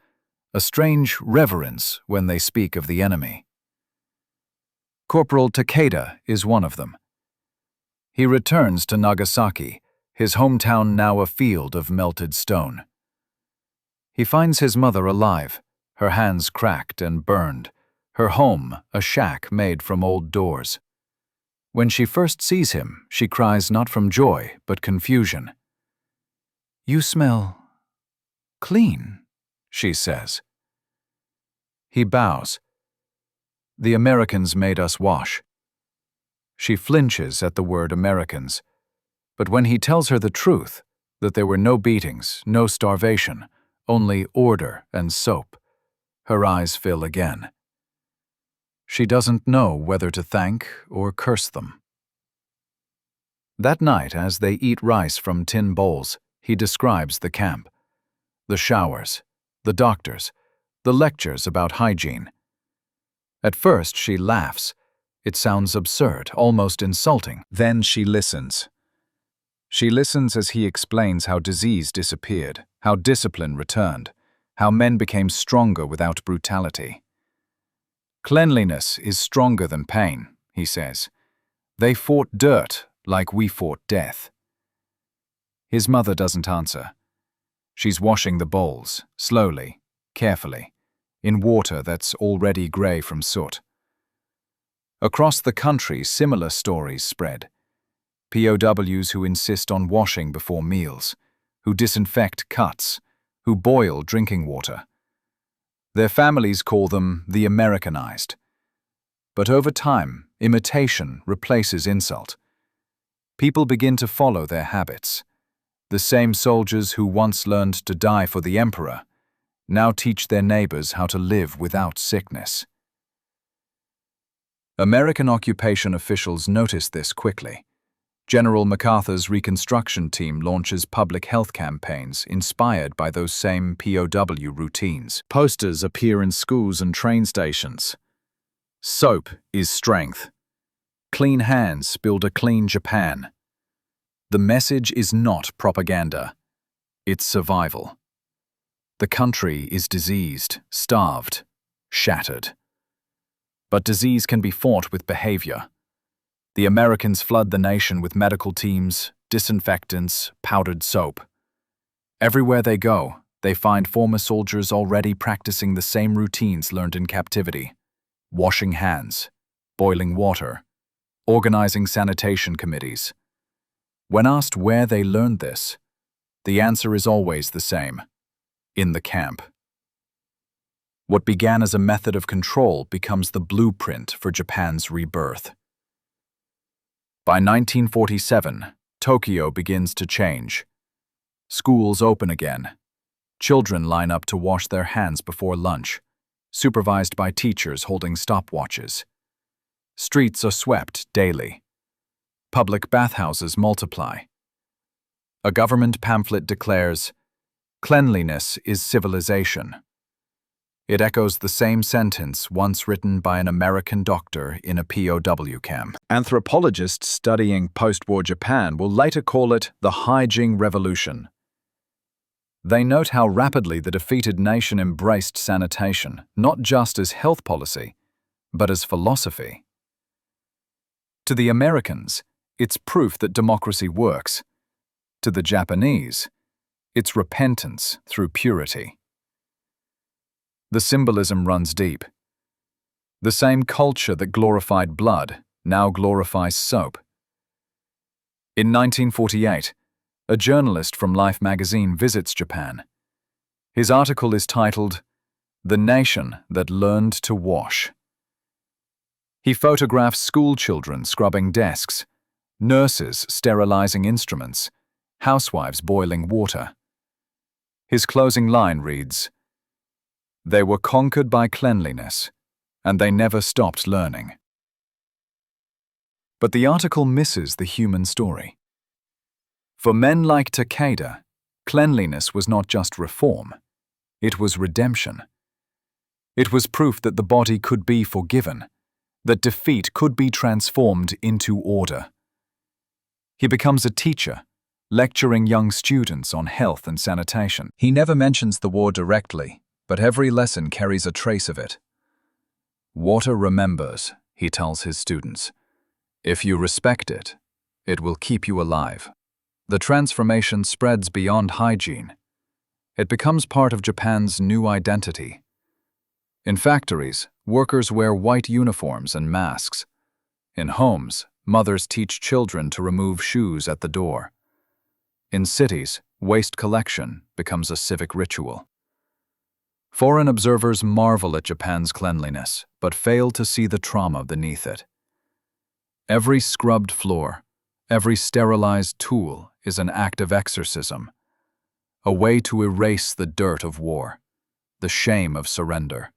Speaker 1: a strange reverence when they speak of the enemy. Corporal Takeda is one of them. He returns to Nagasaki, his hometown now a field of melted stone. He finds his mother alive, her hands cracked and burned, her home a shack made from old doors. When she first sees him, she cries not from joy, but confusion. "You smell clean," she says. He bows. "The Americans made us wash." She flinches at the word Americans, but when he tells her the truth, that there were no beatings, no starvation, only order and soap, her eyes fill again. She doesn't know whether to thank or curse them. That night, as they eat rice from tin bowls, he describes the camp, the showers, the doctors, the lectures about hygiene. At first she laughs. It sounds absurd, almost insulting. Then she listens. She listens as he explains how disease disappeared, how discipline returned, how men became stronger without brutality. "Cleanliness is stronger than pain," he says. "They fought dirt like we fought death." His mother doesn't answer. She's washing the bowls, slowly, carefully, in water that's already grey from soot. Across the country, similar stories spread. POWs who insist on washing before meals, who disinfect cuts, who boil drinking water. Their families call them the Americanized. But over time, imitation replaces insult. People begin to follow their habits. The same soldiers who once learned to die for the emperor now teach their neighbors how to live without sickness. American occupation officials notice this quickly. General MacArthur's Reconstruction team launches public health campaigns inspired by those same POW routines. Posters appear in schools and train stations. Soap is strength. Clean hands build a clean Japan. The message is not propaganda. It's survival. The country is diseased, starved, shattered. But disease can be fought with behavior. The Americans flood the nation with medical teams, disinfectants, powdered soap. Everywhere they go, they find former soldiers already practicing the same routines learned in captivity: washing hands, boiling water, organizing sanitation committees. When asked where they learned this, the answer is always the same: in the camp. What began as a method of control becomes the blueprint for Japan's rebirth. By 1947, Tokyo begins to change. Schools open again. Children line up to wash their hands before lunch, supervised by teachers holding stopwatches. Streets are swept daily. Public bathhouses multiply. A government pamphlet declares, "Cleanliness is civilization." It echoes the same sentence once written by an American doctor in a POW camp. Anthropologists studying post-war Japan will later call it the hygiene revolution. They note how rapidly the defeated nation embraced sanitation, not just as health policy, but as philosophy. To the Americans, it's proof that democracy works. To the Japanese, it's repentance through purity. The symbolism runs deep. The same culture that glorified blood now glorifies soap. In 1948, a journalist from Life magazine visits Japan. His article is titled, "The Nation That Learned to Wash." He photographs school children scrubbing desks, nurses sterilizing instruments, housewives boiling water. His closing line reads, "They were conquered by cleanliness, and they never stopped learning." But the article misses the human story. For men like Takeda, cleanliness was not just reform, it was redemption. It was proof that the body could be forgiven, that defeat could be transformed into order. He becomes a teacher, lecturing young students on health and sanitation. He never mentions the war directly, but every lesson carries a trace of it. Water remembers, he tells his students. If you respect it, it will keep you alive. The transformation spreads beyond hygiene. It becomes part of Japan's new identity. In factories, workers wear white uniforms and masks. In homes, mothers teach children to remove shoes at the door. In cities, waste collection becomes a civic ritual. Foreign observers marvel at Japan's cleanliness, but fail to see the trauma beneath it. Every scrubbed floor, every sterilized tool is an act of exorcism, a way to erase the dirt of war, the shame of surrender,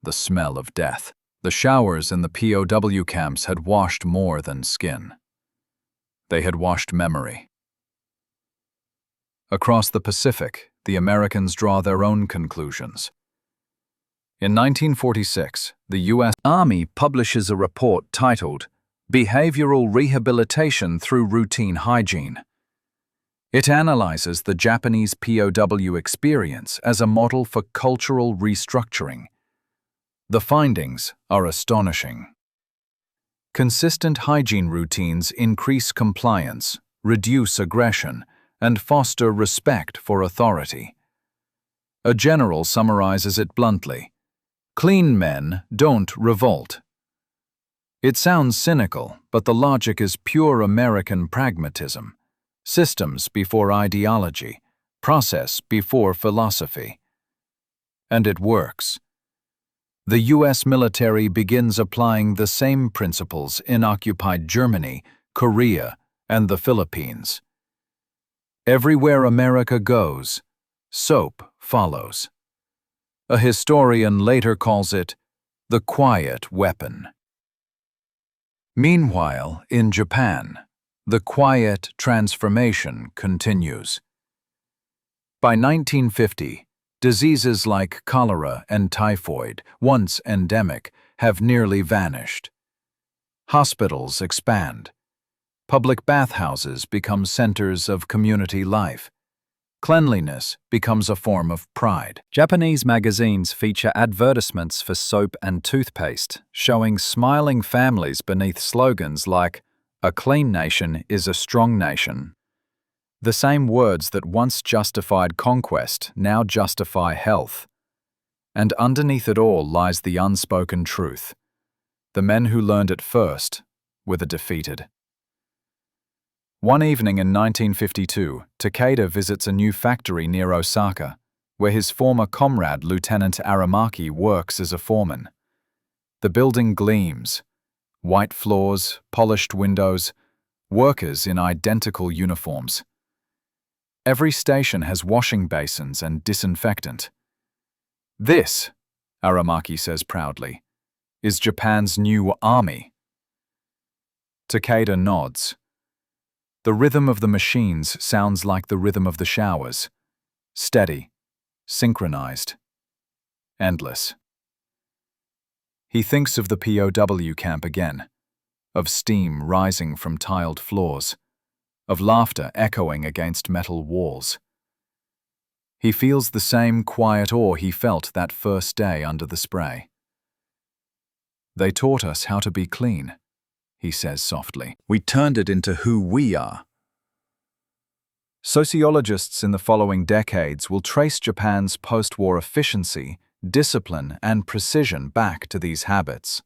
Speaker 1: the smell of death. The showers in the POW camps had washed more than skin. They had washed memory. Across the Pacific, the Americans draw their own conclusions. In 1946, the U.S. Army publishes a report titled Behavioral Rehabilitation Through Routine Hygiene. It analyzes the Japanese POW experience as a model for cultural restructuring. The findings are astonishing. Consistent hygiene routines increase compliance, reduce aggression, and foster respect for authority. A general summarizes it bluntly: clean men don't revolt. It sounds cynical, but the logic is pure American pragmatism. Systems before ideology, process before philosophy. And it works. The U.S. military begins applying the same principles in occupied Germany, Korea, and the Philippines. Everywhere America goes, soap follows. A historian later calls it the quiet weapon. Meanwhile, in Japan, the quiet transformation continues. By 1950, diseases like cholera and typhoid, once endemic, have nearly vanished. Hospitals expand. Public bathhouses become centers of community life. Cleanliness becomes a form of pride. Japanese magazines feature advertisements for soap and toothpaste, showing smiling families beneath slogans like, "A clean nation is a strong nation." The same words that once justified conquest now justify health. And underneath it all lies the unspoken truth. The men who learned it first were the defeated. One evening in 1952, Takeda visits a new factory near Osaka, where his former comrade Lieutenant Aramaki works as a foreman. The building gleams. White floors, polished windows, workers in identical uniforms. Every station has washing basins and disinfectant. This, Aramaki says proudly, is Japan's new army. Takeda nods. The rhythm of the machines sounds like the rhythm of the showers. Steady, synchronized, endless. He thinks of the POW camp again, of steam rising from tiled floors, of laughter echoing against metal walls. He feels the same quiet awe he felt that first day under the spray. They taught us how to be clean, he says softly. We turned it into who we are. Sociologists in the following decades will trace Japan's post-war efficiency, discipline, and precision back to these habits.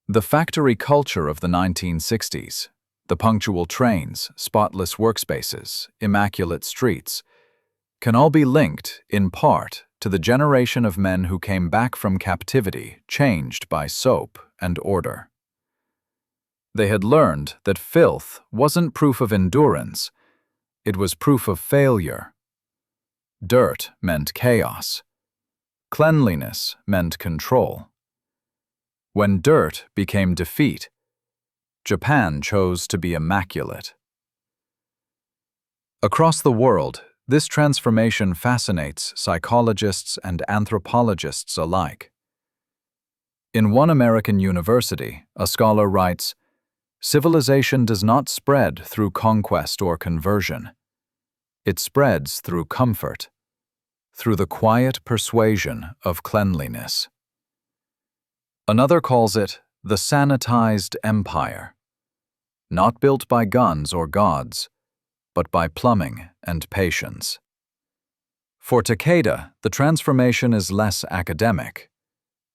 Speaker 1: The factory culture of the 1960s, the punctual trains, spotless workspaces, immaculate streets, can all be linked, in part, to the generation of men who came back from captivity changed by soap and order. They had learned that filth wasn't proof of endurance, it was proof of failure. Dirt meant chaos. Cleanliness meant control. When dirt became defeat, Japan chose to be immaculate. Across the world, this transformation fascinates psychologists and anthropologists alike. In one American university, a scholar writes, Civilization does not spread through conquest or conversion. It spreads through comfort, through the quiet persuasion of cleanliness. Another calls it the sanitized empire, not built by guns or gods, but by plumbing and patience. For Takeda, the transformation is less academic.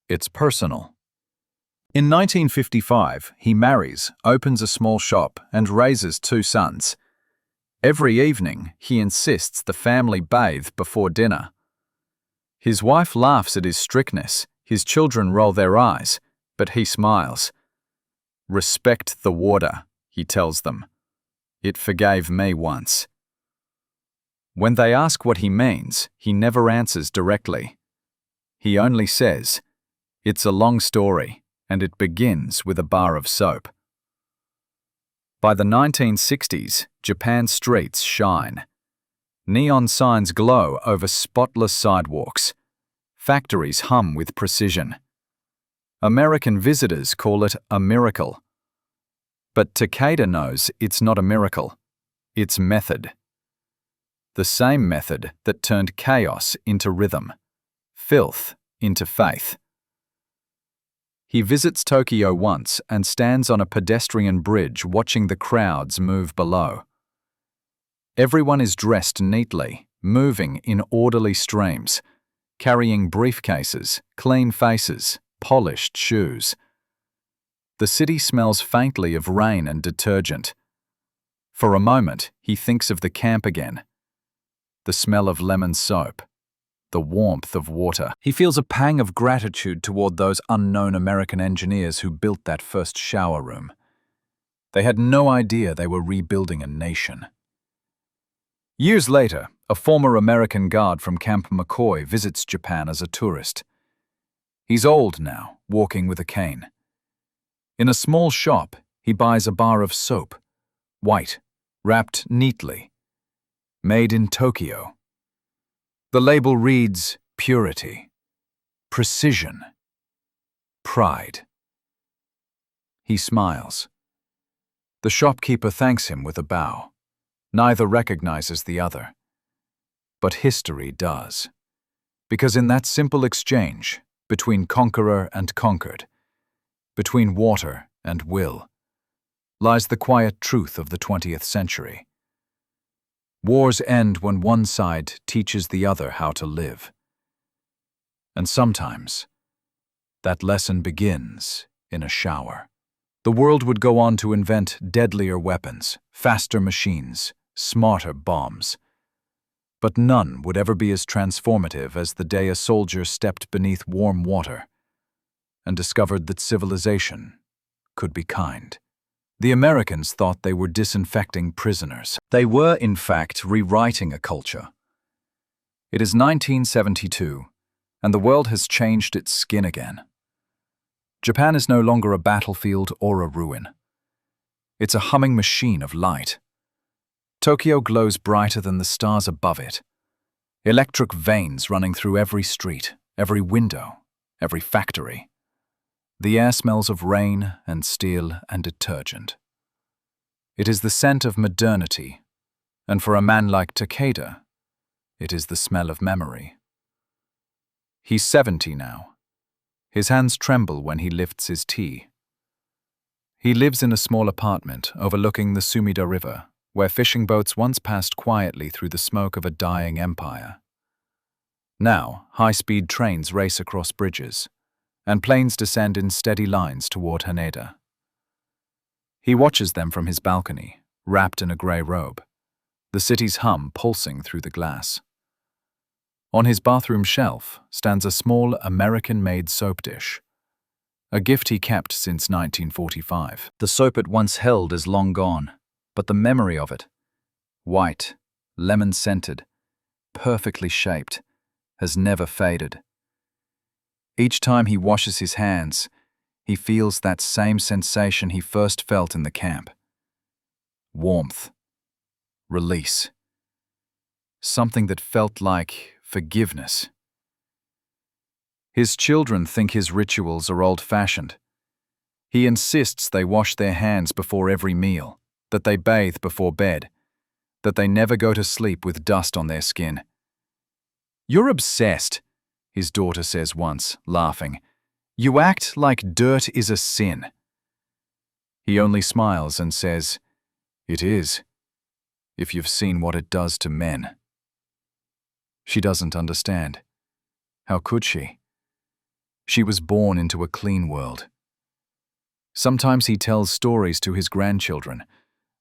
Speaker 1: It's personal. In 1955, he marries, opens a small shop, and raises 2 sons. Every evening, he insists the family bathe before dinner. His wife laughs at his strictness, his children roll their eyes, but he smiles. "Respect the water," he tells them. "It forgave me once." When they ask what he means, he never answers directly. He only says, "It's a long story, and it begins with a bar of soap." By the 1960s, Japan's streets shine. Neon signs glow over spotless sidewalks. Factories hum with precision. American visitors call it a miracle. But Takeda knows it's not a miracle. It's method. The same method that turned chaos into rhythm, filth into faith. He visits Tokyo once and stands on a pedestrian bridge watching the crowds move below. Everyone is dressed neatly, moving in orderly streams, carrying briefcases, clean faces, polished shoes. The city smells faintly of rain and detergent. For a moment, he thinks of the camp again. The smell of lemon soap, the warmth of water. He feels a pang of gratitude toward those unknown American engineers who built that first shower room. They had no idea they were rebuilding a nation. Years later, a former American guard from Camp McCoy visits Japan as a tourist. He's old now, walking with a cane. In a small shop, he buys a bar of soap, white, wrapped neatly. Made in Tokyo. The label reads purity, precision, pride. He smiles. The shopkeeper thanks him with a bow. Neither recognizes the other. But history does. Because in that simple exchange, between conqueror and conquered, between water and will, lies the quiet truth of the 20th century. Wars end when one side teaches the other how to live. And sometimes, that lesson begins in a shower. The world would go on to invent deadlier weapons, faster machines, smarter bombs. But none would ever be as transformative as the day a soldier stepped beneath warm water and discovered that civilization could be kind. The Americans thought they were disinfecting prisoners. They were, in fact, rewriting a culture. It is 1972, and the world has changed its skin again. Japan is no longer a battlefield or a ruin. It's a humming machine of light. Tokyo glows brighter than the stars above it. Electric veins running through every street, every window, every factory. The air smells of rain and steel and detergent. It is the scent of modernity, and for a man like Takeda, it is the smell of memory. He's 70 now. His hands tremble when he lifts his tea. He lives in a small apartment overlooking the Sumida River, where fishing boats once passed quietly through the smoke of a dying empire. Now, high-speed trains race across bridges, and planes descend in steady lines toward Haneda. He watches them from his balcony, wrapped in a grey robe, the city's hum pulsing through the glass. On his bathroom shelf stands a small American-made soap dish, a gift he kept since 1945. The soap it once held is long gone, but the memory of it, white, lemon-scented, perfectly shaped, has never faded. Each time he washes his hands, he feels that same sensation he first felt in the camp. Warmth. Release. Something that felt like forgiveness. His children think his rituals are old-fashioned. He insists they wash their hands before every meal, that they bathe before bed, that they never go to sleep with dust on their skin. "You're obsessed," his daughter says once, laughing. "You act like dirt is a sin." He only smiles and says, "It is, if you've seen what it does to men." She doesn't understand. How could she? She was born into a clean world. Sometimes he tells stories to his grandchildren,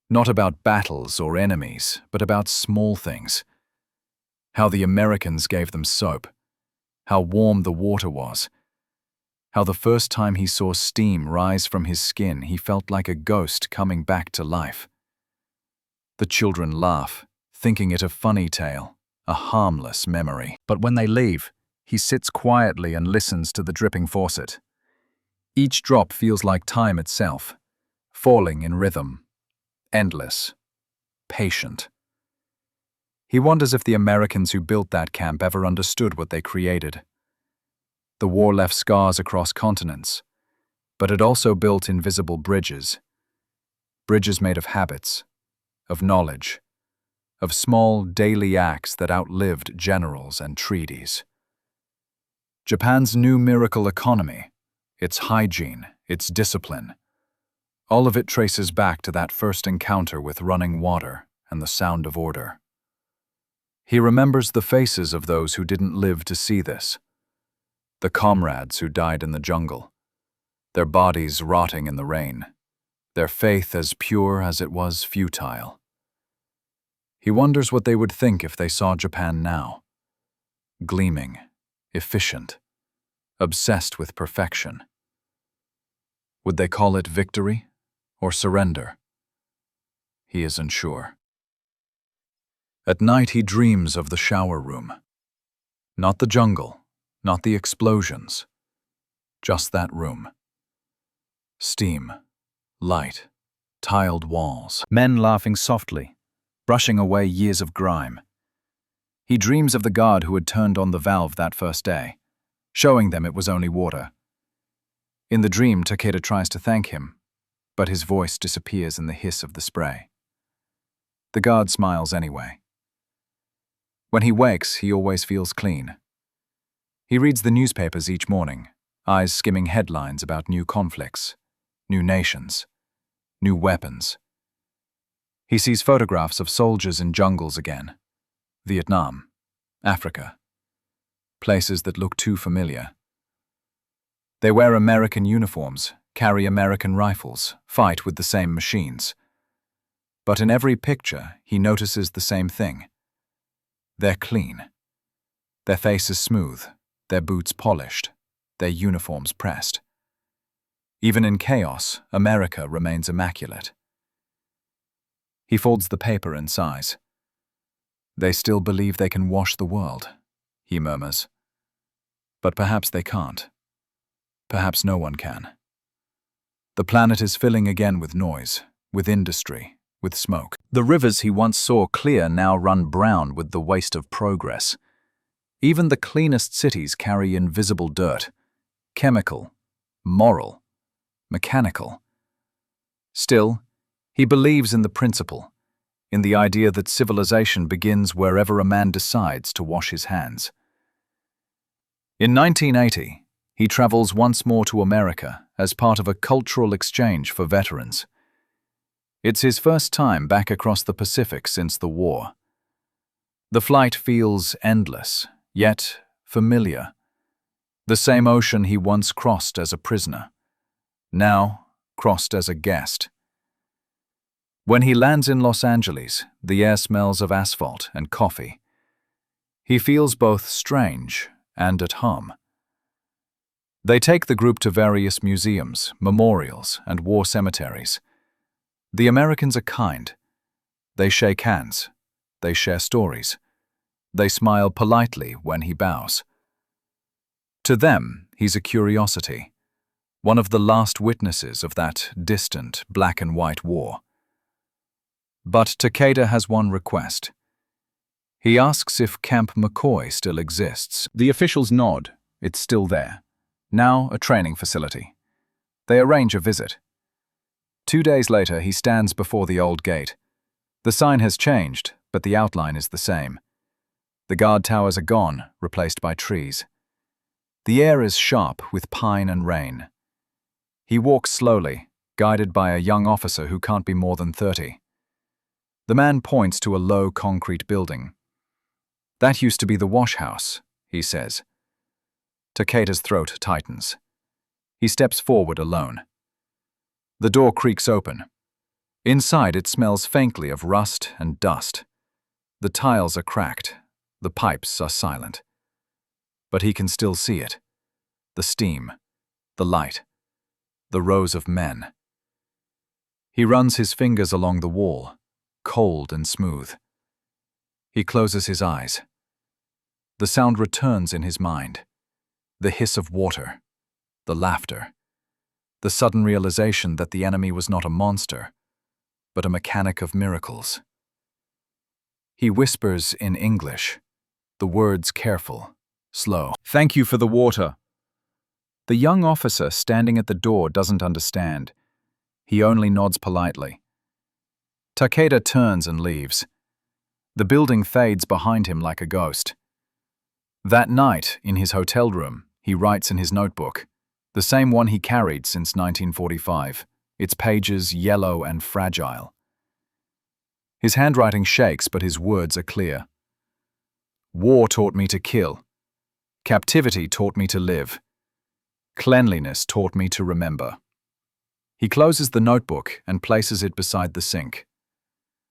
Speaker 1: not about battles or enemies, but about small things. How the Americans gave them soap, how warm the water was, how the first time he saw steam rise from his skin, he felt like a ghost coming back to life. The children laugh, thinking it a funny tale, a harmless memory. But when they leave, he sits quietly and listens to the dripping faucet. Each drop feels like time itself, falling in rhythm, endless, patient. He wonders if the Americans who built that camp ever understood what they created. The war left scars across continents, but it also built invisible bridges. Bridges made of habits, of knowledge, of small daily acts that outlived generals and treaties. Japan's new miracle economy, its hygiene, its discipline, all of it traces back to that first encounter with running water and the sound of order. He remembers the faces of those who didn't live to see this, the comrades who died in the jungle, their bodies rotting in the rain, their faith as pure as it was futile. He wonders what they would think if they saw Japan now, gleaming, efficient, obsessed with perfection. Would they call it victory or surrender? He isn't sure. At night he dreams of the shower room. Not the jungle, not the explosions, just that room. Steam, light, tiled walls, men laughing softly, brushing away years of grime. He dreams of the guard who had turned on the valve that first day, showing them it was only water. In the dream, Takeda tries to thank him, but his voice disappears in the hiss of the spray. The guard smiles anyway. When he wakes, he always feels clean. He reads the newspapers each morning, eyes skimming headlines about new conflicts, new nations, new weapons. He sees photographs of soldiers in jungles again, Vietnam, Africa, places that look too familiar. They wear American uniforms, carry American rifles, fight with the same machines. But in every picture, he notices the same thing. They're clean. Their faces smooth, their boots polished, their uniforms pressed. Even in chaos, America remains immaculate. He folds the paper and sighs. They still believe they can wash the world, he murmurs. But perhaps they can't. Perhaps no one can. The planet is filling again with noise, with industry, with smoke. The rivers he once saw clear now run brown with the waste of progress. Even the cleanest cities carry invisible dirt, chemical, moral, mechanical. Still, he believes in the principle, in the idea that civilization begins wherever a man decides to wash his hands. In 1980, he travels once more to America as part of a cultural exchange for veterans. It's his first time back across the Pacific since the war. The flight feels endless, yet familiar. The same ocean he once crossed as a prisoner, now crossed as a guest. When he lands in Los Angeles, the air smells of asphalt and coffee. He feels both strange and at home. They take the group to various museums, memorials, and war cemeteries. The Americans are kind. They shake hands. They share stories. They smile politely when he bows. To them, he's a curiosity, one of the last witnesses of that distant black and white war. But Takeda has one request. He asks if Camp McCoy still exists. The officials nod. It's still there. Now a training facility. They arrange a visit. 2 days later, he stands before the old gate. The sign has changed, but the outline is the same. The guard towers are gone, replaced by trees. The air is sharp with pine and rain. He walks slowly, guided by a young officer who can't be more than 30. The man points to a low concrete building. "That used to be the wash house," he says. Takeda's throat tightens. He steps forward alone. The door creaks open. Inside, it smells faintly of rust and dust. The tiles are cracked. The pipes are silent. But he can still see it. The steam, the light, the rows of men. He runs his fingers along the wall, cold and smooth. He closes his eyes. The sound returns in his mind. The hiss of water, the laughter, the sudden realization that the enemy was not a monster, but a mechanic of miracles. He whispers in English, the words careful, slow. "Thank you for the water." The young officer standing at the door doesn't understand. He only nods politely. Takeda turns and leaves. The building fades behind him like a ghost. That night, in his hotel room, he writes in his notebook, the same one he carried since 1945, its pages yellow and fragile. His handwriting shakes, but his words are clear. "War taught me to kill. Captivity taught me to live. Cleanliness taught me to remember." He closes the notebook and places it beside the sink.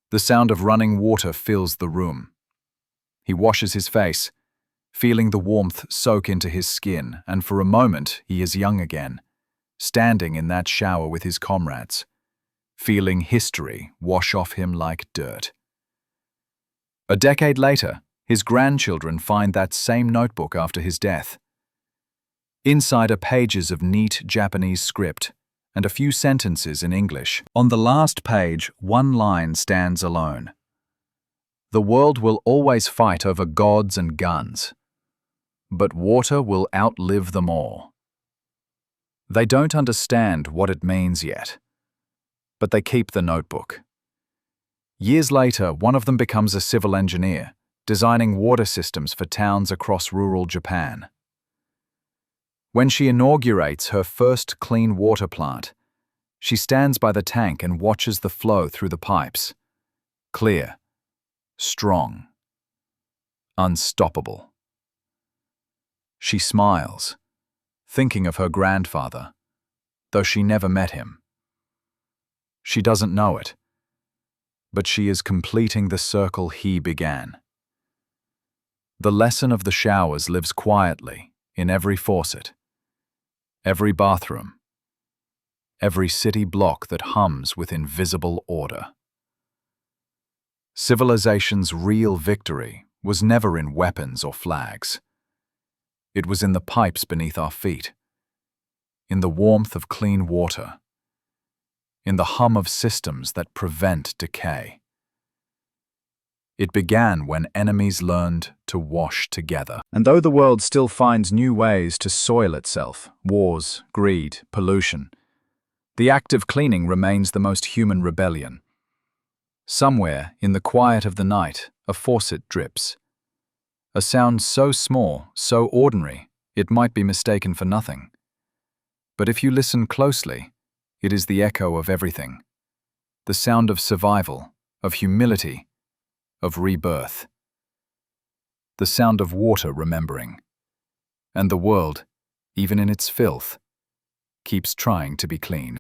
Speaker 1: The sound of running water fills the room. He washes his face, feeling the warmth soak into his skin, and for a moment he is young again, standing in that shower with his comrades, feeling history wash off him like dirt. A decade later, his grandchildren find that same notebook after his death. Inside are pages of neat Japanese script and a few sentences in English. On the last page, one line stands alone. "The world will always fight over gods and guns, but water will outlive them all." They don't understand what it means yet, but they keep the notebook. Years later, one of them becomes a civil engineer, designing water systems for towns across rural Japan. When she inaugurates her first clean water plant, she stands by the tank and watches the flow through the pipes. Clear, strong, unstoppable. She smiles, thinking of her grandfather, though she never met him. She doesn't know it, but she is completing the circle he began. The lesson of the showers lives quietly in every faucet, every bathroom, every city block that hums with invisible order. Civilization's real victory was never in weapons or flags. It was in the pipes beneath our feet, in the warmth of clean water, in the hum of systems that prevent decay. It began when enemies learned to wash together. And though the world still finds new ways to soil itself, wars, greed, pollution, the act of cleaning remains the most human rebellion. Somewhere, in the quiet of the night, a faucet drips. A sound so small, so ordinary, it might be mistaken for nothing. But if you listen closely, it is the echo of everything. The sound of survival, of humility, of rebirth. The sound of water remembering. And the world, even in its filth, keeps trying to be clean.